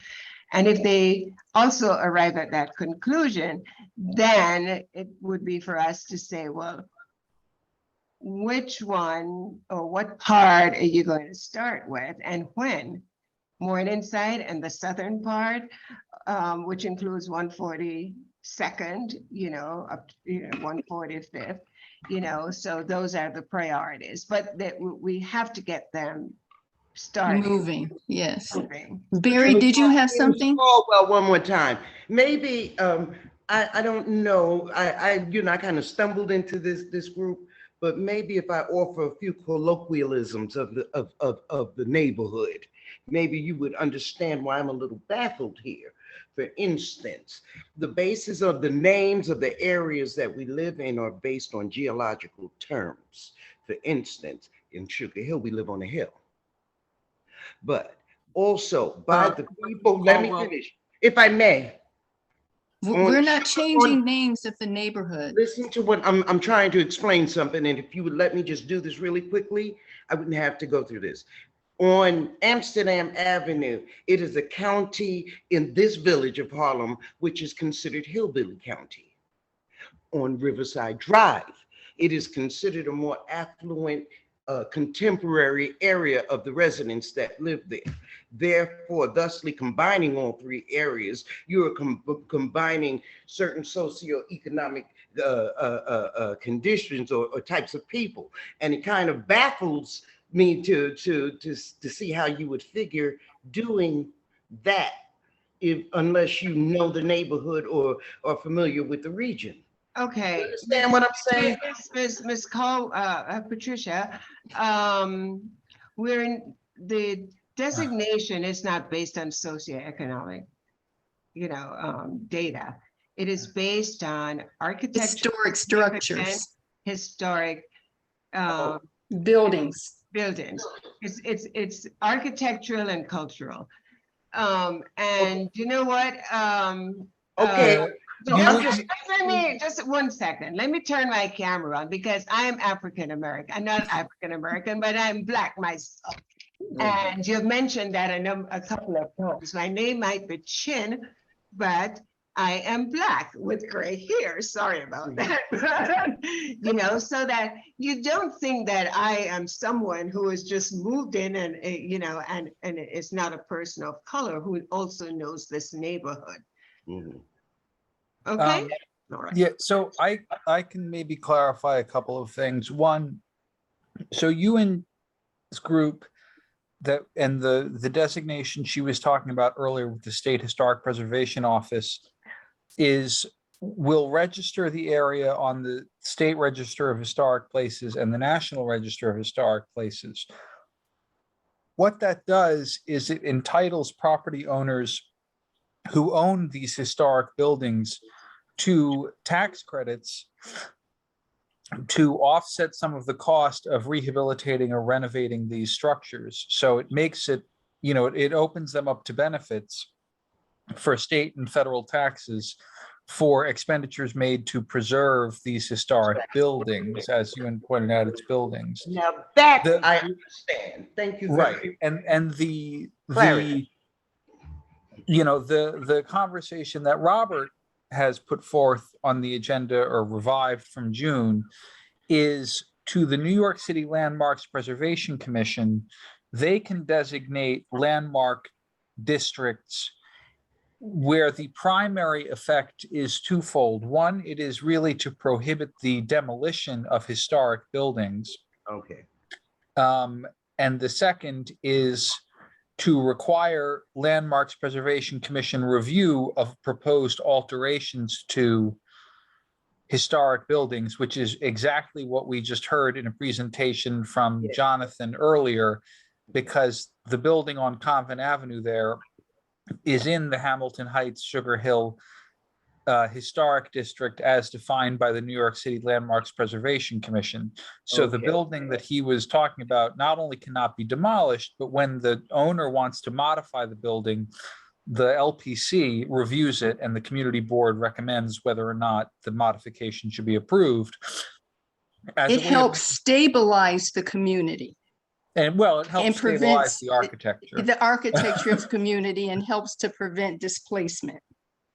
And if they also arrive at that conclusion, then it would be for us to say, well, which one or what part are you going to start with and when? Morningside and the southern part, which includes 142nd, you know, up to 145th, you know, so those are the priorities, but that we have to get them started. Moving, yes. Moving. Barry, did you have something? Oh, well, one more time. Maybe, I don't know, you know, I kind of stumbled into this group, but maybe if I offer a few colloquialisms of the neighborhood, maybe you would understand why I'm a little baffled here. For instance, the basis of the names of the areas that we live in are based on geological terms. For instance, in Sugar Hill, we live on a hill. But also by the people, let me finish, if I may. We're not changing names of the neighborhood. Listen to what I'm trying to explain something, and if you would let me just do this really quickly, I wouldn't have to go through this. On Amsterdam Avenue, it is a county in this village of Harlem, which is considered Hillbilly County. On Riverside Drive, it is considered a more affluent, contemporary area of the residents that live there. Therefore, thusly combining all 3 areas, you are combining certain socioeconomic conditions or types of people. And it kind of baffles me to see how you would figure doing that unless you know the neighborhood or are familiar with the region. Okay. You understand what I'm saying? Ms. Cole, Patricia, we're in the designation is not based on socioeconomic, you know, data. It is based on architecture, Historic structures, historic buildings. It's architectural and cultural. And you know what? Okay. Just 1 second. Let me turn my camera on because I am African American. I'm not African American, but I'm Black myself. And you've mentioned that a couple of times. My name might be Chin, but I am Black with gray hair. Sorry about that. You know, so that you don't think that I am someone who has just moved in and, you know, and is not a person of color who also knows this neighborhood. Mm-hmm. Okay. All right. Yeah, so I can maybe clarify a couple of things. One, so you and this group that and the designation she was talking about earlier with the State Historic Preservation Office will register the area on the State Register of Historic Places and the National Register of Historic Places. What that does is it entitles property owners who own these historic buildings to tax credits to offset some of the cost of rehabilitating or renovating these structures. So it makes it, you know, it opens them up to benefits for state and federal taxes for expenditures made to preserve these historic buildings, as you pointed out, it's buildings. Now that I understand. Thank you. Right, and the you know, the conversation that Robert has put forth on the agenda or revived from June is to the New York City Landmarks Preservation Commission. They can designate landmark districts where the primary effect is twofold. One, it is really to prohibit the demolition of historic buildings. Okay. And the second is to require Landmarks Preservation Commission review of proposed alterations to historic buildings, which is exactly what we just heard in a presentation from Jonathan earlier, because the building on Convent Avenue there is in the Hamilton Heights Sugar Hill Historic District as defined by the New York City Landmarks Preservation Commission. So the building that he was talking about not only cannot be demolished, but when the owner wants to modify the building, the LPC reviews it and the community board recommends whether or not the modification should be approved. As a It way of- helps stabilize the community. And well, it helps and stabilize prevents the architecture. the architecture of the community and helps to prevent displacement.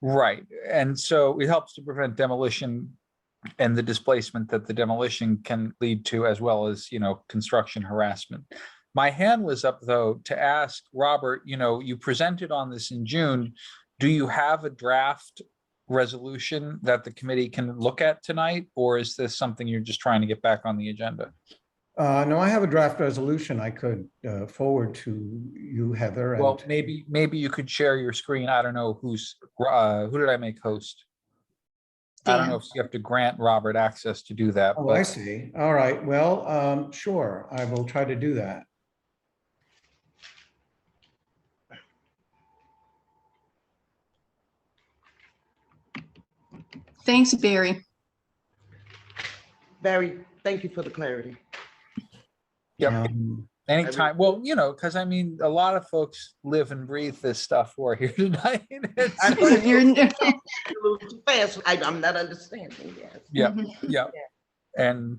Right, and so it helps to prevent demolition and the displacement that the demolition can lead to, as well as, you know, construction harassment. My hand was up, though, to ask Robert, you know, you presented on this in June. Do you have a draft resolution that the committee can look at tonight? Or is this something you're just trying to get back on the agenda? No, I have a draft resolution I could forward to you, Heather. And Well, maybe you could share your screen. I don't know who did I make host? I don't know if you have to grant Robert access to do that. oh, I see. All right. Well, sure. I will try to do that. Thanks, Barry. Barry, thank you for the clarity. Yep. Anytime. Well, you know, because I mean, a lot of folks live and breathe this stuff who are here tonight. I know you're a little too fast. I'm not understanding. Yes. Yeah. And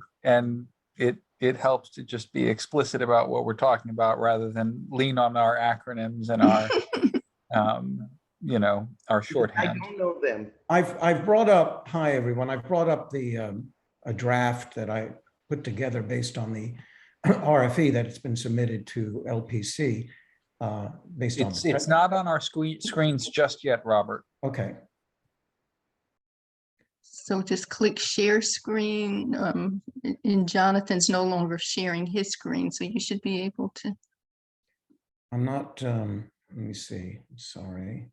it helps to just be explicit about what we're talking about rather than lean on our acronyms and our you know, our shorthand. I don't know them. I've brought up, hi everyone, I've brought up the a draft that I put together based on the RFE that it's been submitted to LPC based on. It's not on our screens just yet, Robert. Okay. So just click share screen. And Jonathan's no longer sharing his screen, so you should be able to. I'm not, let me see, sorry.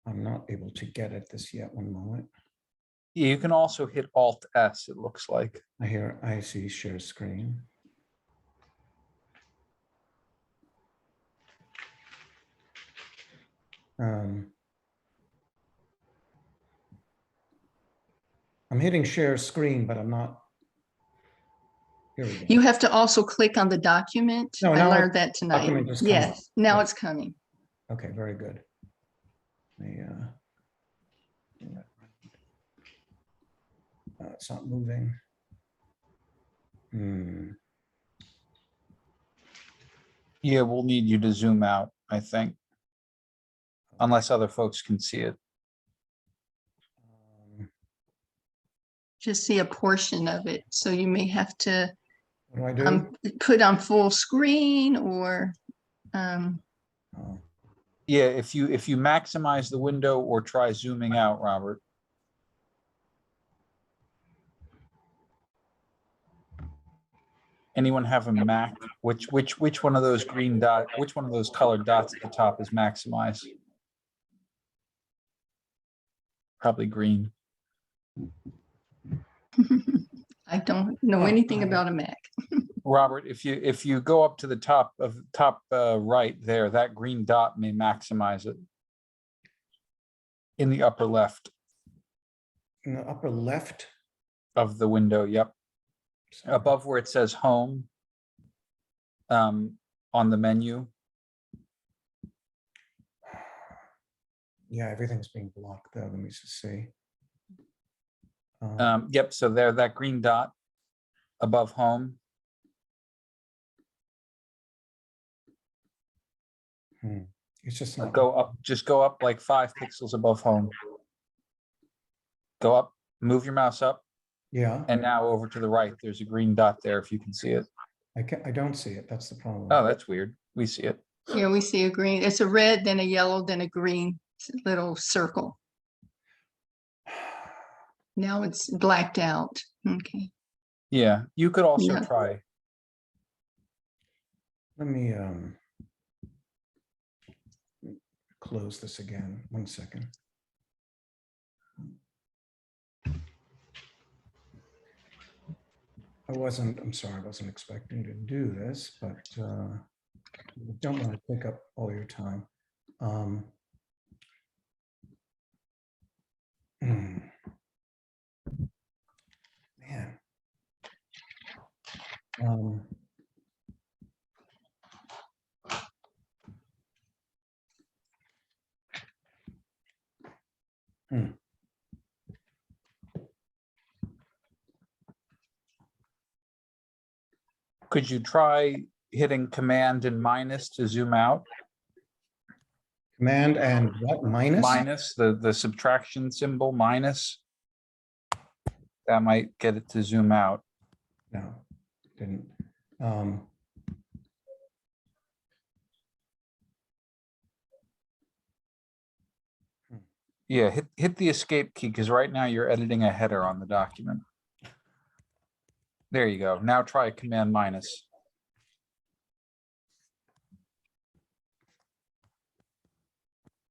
I'm not able to get at this yet, one moment. You can also hit Alt S, it looks like. I see share screen. I'm hitting share screen, but I'm not. Here we go. You have to also click on the document. No, I now learned that tonight. document just comes up. Yes, now Yeah. it's coming. Okay, very good. It's not moving. Yeah, we'll need you to zoom out, I think. Unless other folks can see it. Just see a portion of it. So you may have to What do I do? put on full screen or Yeah, if you maximize the window or try zooming out, Robert. Anyone have a Mac? Which one of those green dot, which one of those colored dots at the top is maximized? Probably green. I don't know anything about a Mac. Robert, if you go up to the top right there, that green dot may maximize it. In the upper left. In the upper left? Of the window, yep. Above where it says home. On the menu. Yeah, everything's being blocked though. Let me just see. Yep, so there, that green dot above home. It's just not. Just go up like 5 pixels above home. Go up, move your mouse up. Yeah. And now over to the right, there's a green dot there if you can see it. I don't see it. That's the problem. Oh, that's weird. We see it. Yeah, we see a green. It's a red, then a yellow, then a green little circle. Now it's blacked out. Okay. Yeah, you could also try. Let me close this again. 1 second. I'm sorry, I wasn't expecting to do this, but I don't want to take up all your time. Man. Could you try hitting Command and minus to zoom out? Command and what, minus? Minus, the subtraction symbol, minus. That might get it to zoom out. No, didn't. Yeah, hit the escape key, because right now you're editing a header on the document. There you go. Now try Command minus.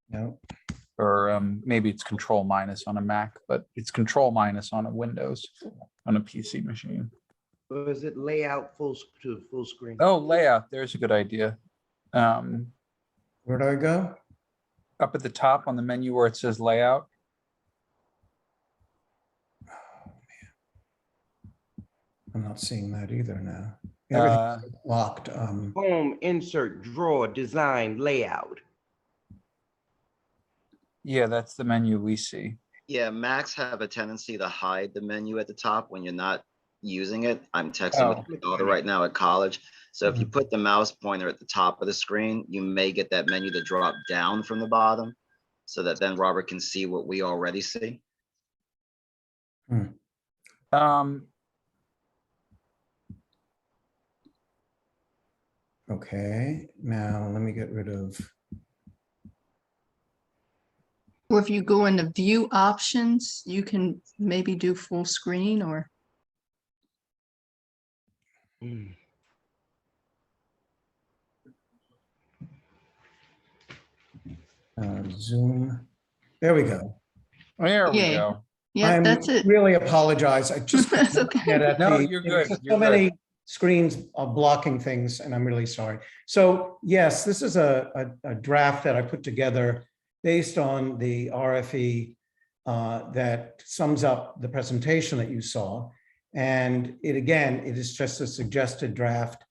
No. Or maybe it's Control minus on a Mac, but it's Control minus on a Windows, on a PC machine. Or is it layout to full screen? Oh, layout, there's a good idea. Where do I go? Up at the top on the menu where it says layout. I'm not seeing that either now. Everything's locked. Home, insert, drawer, design, layout. Yeah, that's the menu we see. Yeah, Macs have a tendency to hide the menu at the top when you're not using it. I'm texting with my daughter right now at college. So if you put the mouse pointer at the top of the screen, you may get that menu to drop down from the bottom so that then Robert can see what we already see. Okay, now let me get rid of. Or if you go into view options, you can maybe do full screen or. Zoom. There we go. There we Yeah. go. Yeah, that's it. Really apologize. I just That's okay. get at No, the- you're there's good. just You're so many screens are blocking things, and I'm really sorry. So yes, this is a draft that I put together based on the RFE that sums up the presentation that you saw. And it is just a suggested draft,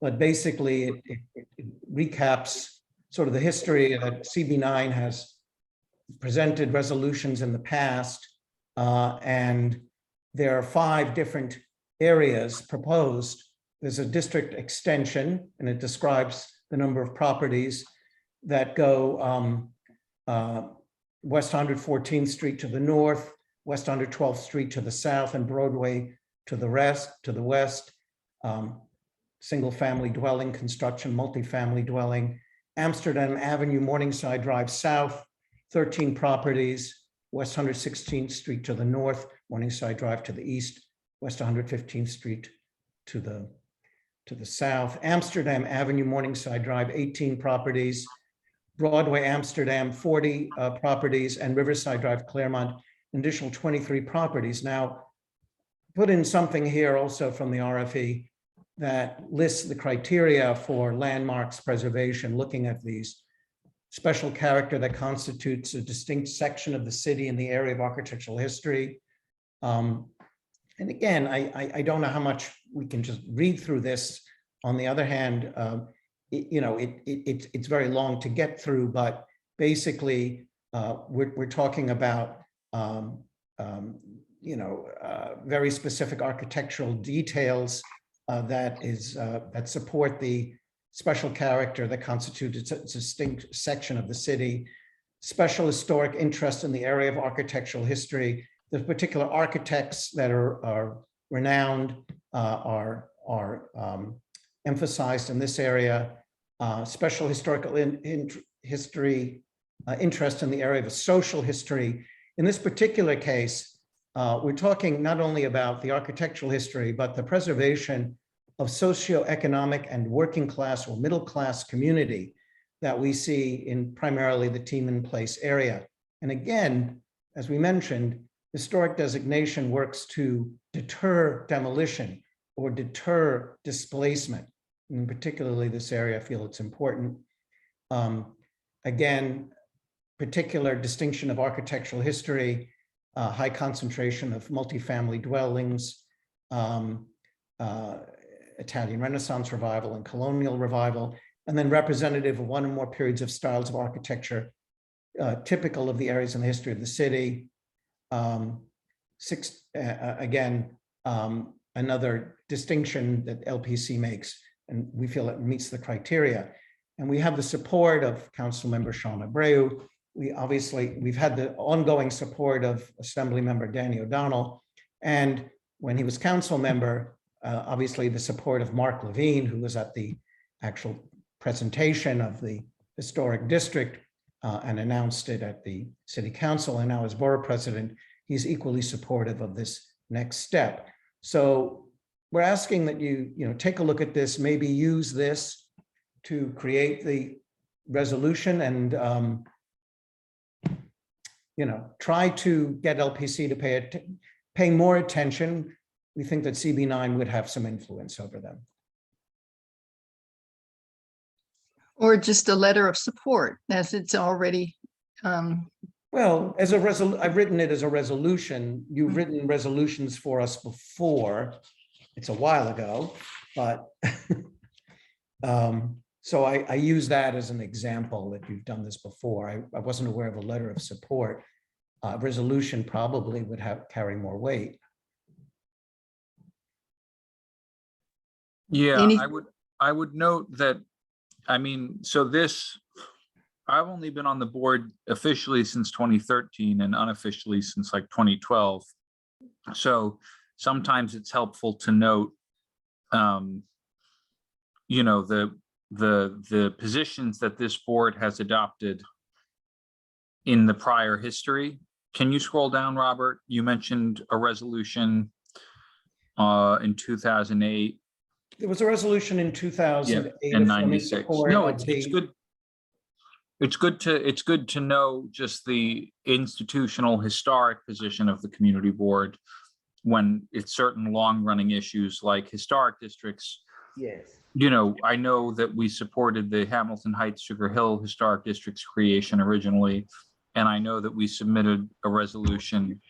but basically it recaps sort of the history that CB9 has presented resolutions in the past. And there are 5 different areas proposed. There's a district extension, and it describes the number of properties that go West 114th Street to the north, West 112th Street to the south, and Broadway to the west. Single family dwelling construction, multifamily dwelling. Amsterdam Avenue, Morningside Drive south, 13 properties. West 116th Street to the north, Morningside Drive to the east, West 115th Street to the south. Amsterdam Avenue, Morningside Drive, 18 properties. Broadway, Amsterdam, 40 properties, and Riverside Drive, Claremont, an additional 23 properties. Now, put in something here also from the RFE that lists the criteria for landmarks preservation, looking at these special character that constitutes a distinct section of the city in the area of architectural history. And again, I don't know how much we can just read through this. On the other hand, it's very long to get through, but basically we're talking about very specific architectural details that support the special character that constitutes a distinct section of the city, special historic interest in the area of architectural history. The particular architects that are renowned are emphasized in this area. Special historical history interest in the area of social history. In this particular case, we're talking not only about the architectural history, but the preservation of socioeconomic and working class or middle class community that we see in primarily the Tiemann Place area. And again, as we mentioned, historic designation works to deter demolition or deter displacement. And particularly this area, I feel it's important. Again, particular distinction of architectural history, high concentration of multifamily dwellings, Italian Renaissance revival and colonial revival, and then representative of one or more periods of styles of architecture, typical of the areas in the history of the city. another distinction that LPC makes, and we feel it meets the criteria. And we have the support of Councilmember Sean Abreu. We've had the ongoing support of Assemblymember Danny O'Donnell. And when he was council member, obviously the support of Mark Levine, who was at the actual presentation of the historic district and announced it at the city council, and now as borough president, he's equally supportive of this next step. So we're asking that you take a look at this, maybe use this to create the resolution and try to get LPC to pay more attention. We think that CB9 would have some influence over them. Or just a letter of support, as it's already. Well, as a I've written it as a resolution. You've written resolutions for us before. It's a while ago, but so I use that as an example that you've done this before. I wasn't aware of a letter of support. Resolution probably would carry more weight. Yeah, I would note that, so this, I've only been on the board officially since 2013 and unofficially since like 2012. So sometimes it's helpful to note, the positions that this board has adopted in the prior history. Can you scroll down, Robert? You mentioned a resolution in 2008. There was a resolution in 2008 and 96. No, it's good. It's good to know just the institutional historic position of the community board when it's certain long-running issues like historic districts. Yes. I know that we supported the Hamilton Heights Sugar Hill Historic District's creation originally, and I know that we submitted a resolution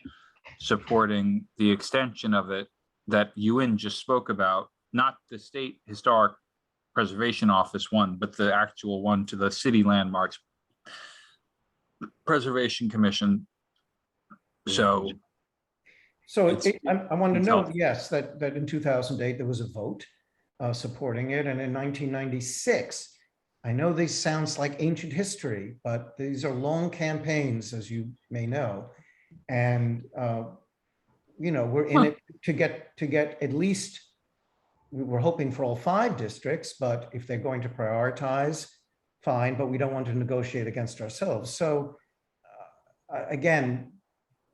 supporting the extension of it that Ewan just spoke about, not the State Historic Preservation Office one, but the actual one to the City Landmarks Preservation Commission. So I want to note, yes, that in 2008 there was a vote supporting it, and in 1996, I know this sounds like ancient history, but these are long campaigns, as you may know, and we're in it to get at least. We're hoping for all 5 districts, but if they're going to prioritize, fine, but we don't want to negotiate against ourselves. So again,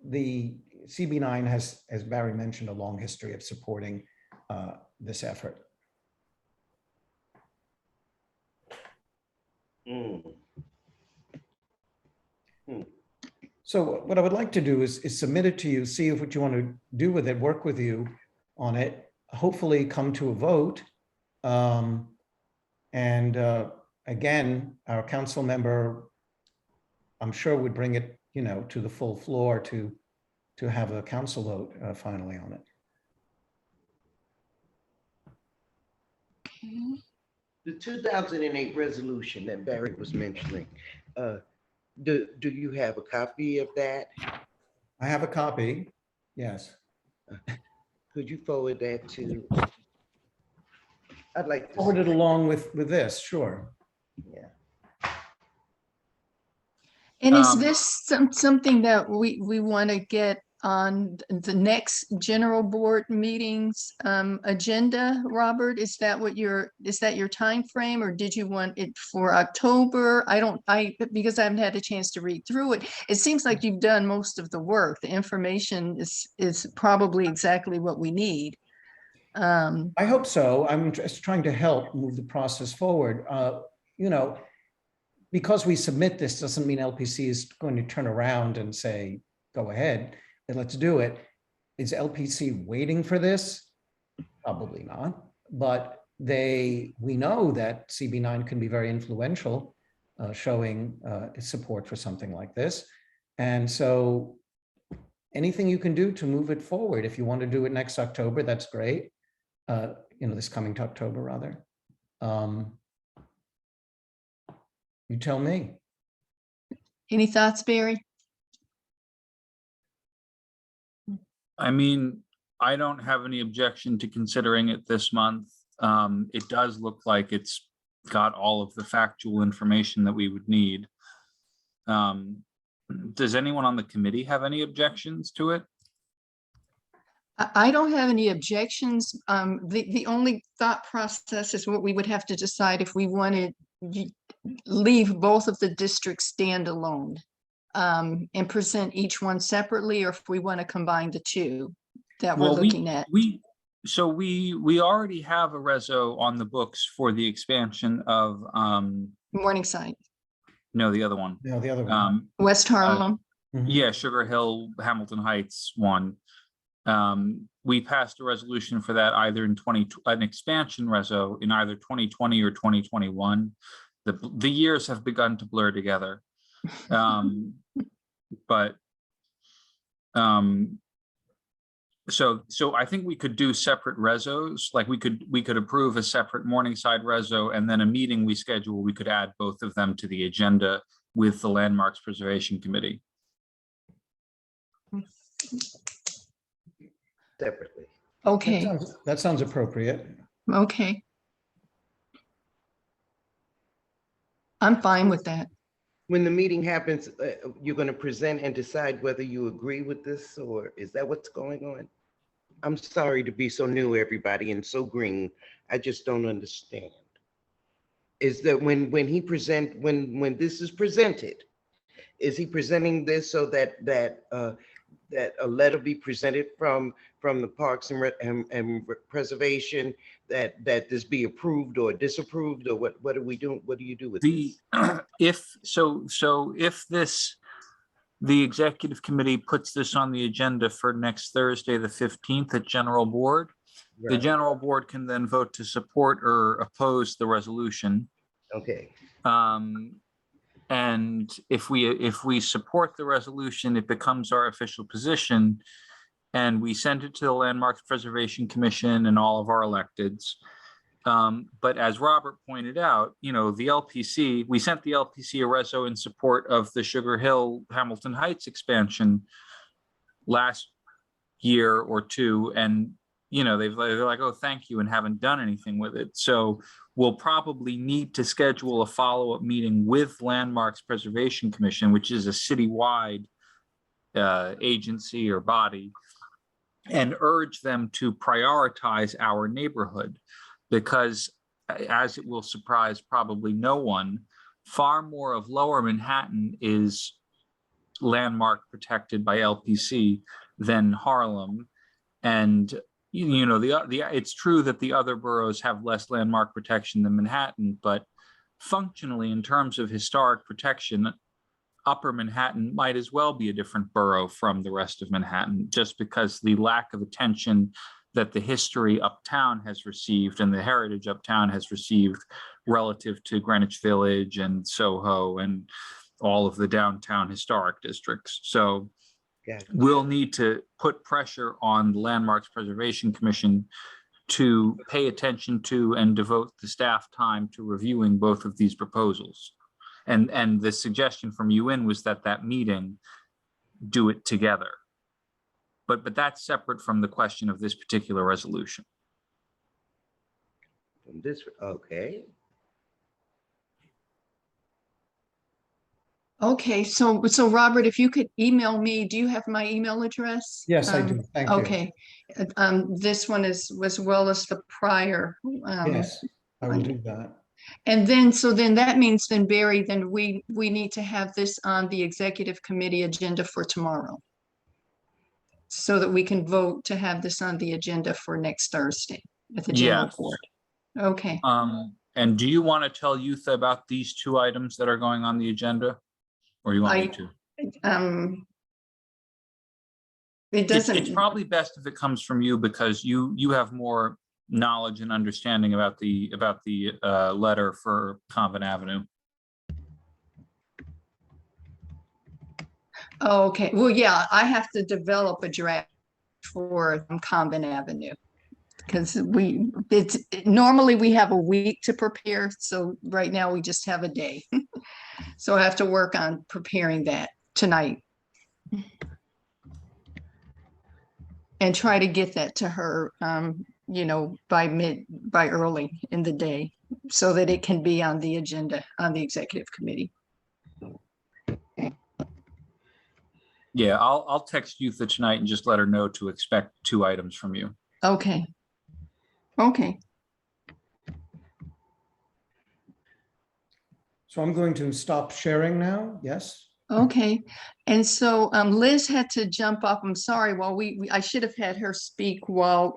the CB9 has, as Barry mentioned, a long history of supporting this effort. So what I would like to do is submit it to you, see if what you want to do with it, work with you on it, hopefully come to a vote. Again, our council member, I'm sure would bring it, to the full floor to have a council vote finally on it. The 2008 resolution that Barry was mentioning, do you have a copy of that? I have a copy, yes. Could you forward that to? I'd like to forward it along with this, sure. Yeah. And is this something that we want to get on the next general board meetings agenda, Robert? Is that your time frame, or did you want it for October? Because I haven't had a chance to read through it. It seems like you've done most of the work. The information is probably exactly what we need. I hope so. I'm just trying to help move the process forward. Because we submit this doesn't mean LPC is going to turn around and say, go ahead and let's do it. Is LPC waiting for this? Probably not. But we know that CB9 can be very influential, showing support for something like this. And so anything you can do to move it forward, if you want to do it next October, that's great. This coming October, rather. You tell me. Any thoughts, Barry? I don't have any objection to considering it this month. It does look like it's got all of the factual information that we would need. Does anyone on the committee have any objections to it? I don't have any objections. The only thought process is what we would have to decide if we wanted leave both of the districts standalone and present each one separately, or if we want to combine the two that we're looking at. We already have a reso on the books for the expansion of Morningside, no, the other one. No, the other one. West Harlem. Yeah, Sugar Hill, Hamilton Heights one. We passed a resolution for that either in an expansion reso in either 2020 or 2021. The years have begun to blur together. So I think we could do separate resos, like we could approve a separate Morningside reso, and then a meeting we schedule, we could add both of them to the agenda with the Landmarks Preservation Committee. Separately. Okay, That sounds appropriate. okay. I'm fine with that. When the meeting happens, you're going to present and decide whether you agree with this, or is that what's going on? I'm sorry to be so new, everybody, and so green. I just don't understand. Is that when this is presented, is he presenting this so that a letter be presented from the Parks and Preservation that this be approved or disapproved, or what are we doing? What do you do with this? If the executive committee puts this on the agenda for next Thursday, the 15th at general board, the Right. general board can then vote to support or oppose the resolution. Okay. And if we support the resolution, it becomes our official position, and we send it to the Landmarks Preservation Commission and all of our electeds. But as Robert pointed out, the LPC, we sent the LPC a reso in support of the Sugar Hill Hamilton Heights expansion last year or two, and they're like, oh, thank you, and haven't done anything with it. So we'll probably need to schedule a follow-up meeting with Landmarks Preservation Commission, which is a citywide agency or body, and urge them to prioritize our neighborhood, because as it will surprise probably no one, far more of Lower Manhattan is landmark protected by LPC than Harlem. And it's true that the other boroughs have less landmark protection than Manhattan, but functionally, in terms of historic protection, Upper Manhattan might as well be a different borough from the rest of Manhattan, just because the lack of attention that the history uptown has received and the heritage uptown has received relative to Greenwich Village and Soho and all of the downtown historic districts. So we'll need to put pressure on the Landmarks Preservation Commission to pay attention to and devote the staff time to reviewing both of these proposals. And the suggestion from UN was that meeting do it together. But that's separate from the question of this particular resolution. Okay. Okay, so Robert, if you could email me, do you have my email address? Yes, I do. Thank you. Okay, this one is as well as the prior. Yes, I will do that. And then, that means then, Barry, then we need to have this on the executive committee agenda for tomorrow, so that we can vote to have this on the agenda for next Thursday at the general board. Okay. And do you want to tell Yutha about these two items that are going on the agenda? Or you want me to? It doesn't. It's probably best if it comes from you, because you have more knowledge and understanding about the letter for Convent Avenue. Oh, okay. Well, yeah, I have to develop a draft for Convent Avenue, because normally we have a week to prepare. So right now we just have a day. So I have to work on preparing that tonight. and try to get that to her, by early in the day, so that it can be on the agenda on the executive committee. Yeah, I'll text Yutha tonight and just let her know to expect 2 items from you. Okay. Okay. So I'm going to stop sharing now. Yes. Okay. And so Liz had to jump off. I'm sorry. While I should have had her speak while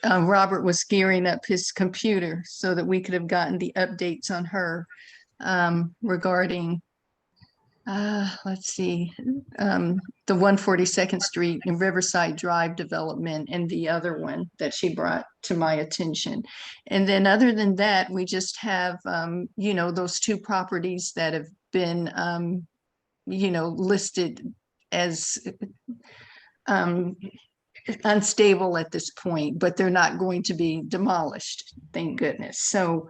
Robert was gearing up his computer so that we could have gotten the updates on her regarding, let's see, the 142nd Street and Riverside Drive development and the other one that she brought to my attention. And then other than that, we just have, those 2 properties that have been, listed as unstable at this point, but they're not going to be demolished, thank goodness. So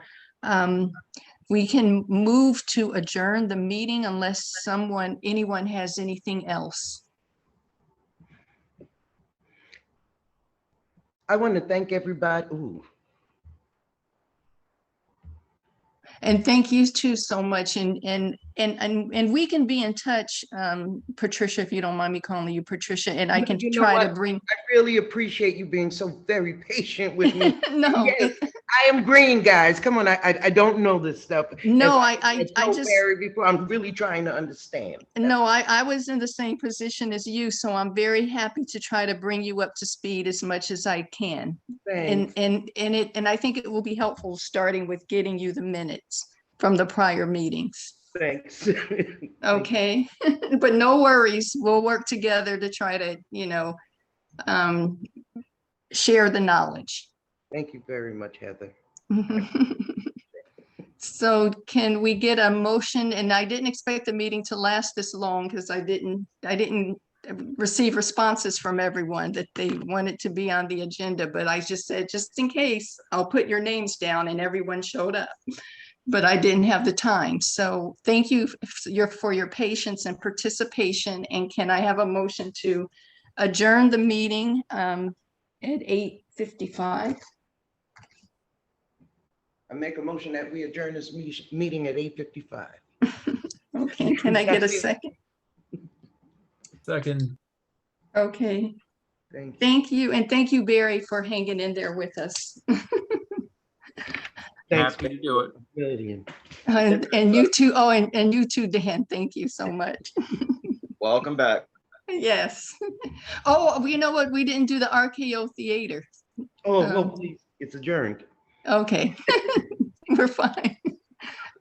we can move to adjourn the meeting unless anyone has anything else. I want to thank everybody. Ooh. And thank you too so much. And we can be in touch, Patricia, if you don't mind me calling you Patricia, and I can try to bring. I really appreciate you being so very patient with me. No, yes, I am green, guys. Come on, I don't know this stuff. No, I just Barry before. I'm really trying to understand. No, I was in the same position as you, so I'm very happy to try to bring you up to speed as much as I can. Thanks. And I think it will be helpful starting with getting you the minutes from the prior meetings. Thanks. Okay, but no worries. We'll work together to try to, share the knowledge. Thank you very much, Heather. So can we get a motion? And I didn't expect the meeting to last this long because I didn't receive responses from everyone that they wanted to be on the agenda, but I just said, just in case, I'll put your names down, and everyone showed up, but I didn't have the time. So thank you for your patience and participation. And can I have a motion to adjourn the meeting at 8:55? I make a motion that we adjourn this meeting at 8:55. Okay, can I get a second? Second. Okay, Thank you. thank you. And thank you, Barry, for hanging in there with us. Thanks, Happy to do it. Lillian. And you too. Oh, and you too, Dan. Thank you so much. Welcome back. Yes. Oh, you know what? We didn't do the RKO Theater. Oh, please, it's adjourned. Okay, we're fine.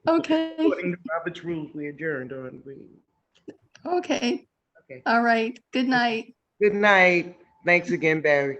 Okay, According to Robert's rules, we adjourned on. okay. Okay. All right. Good night. Good night. Thanks again, Barry.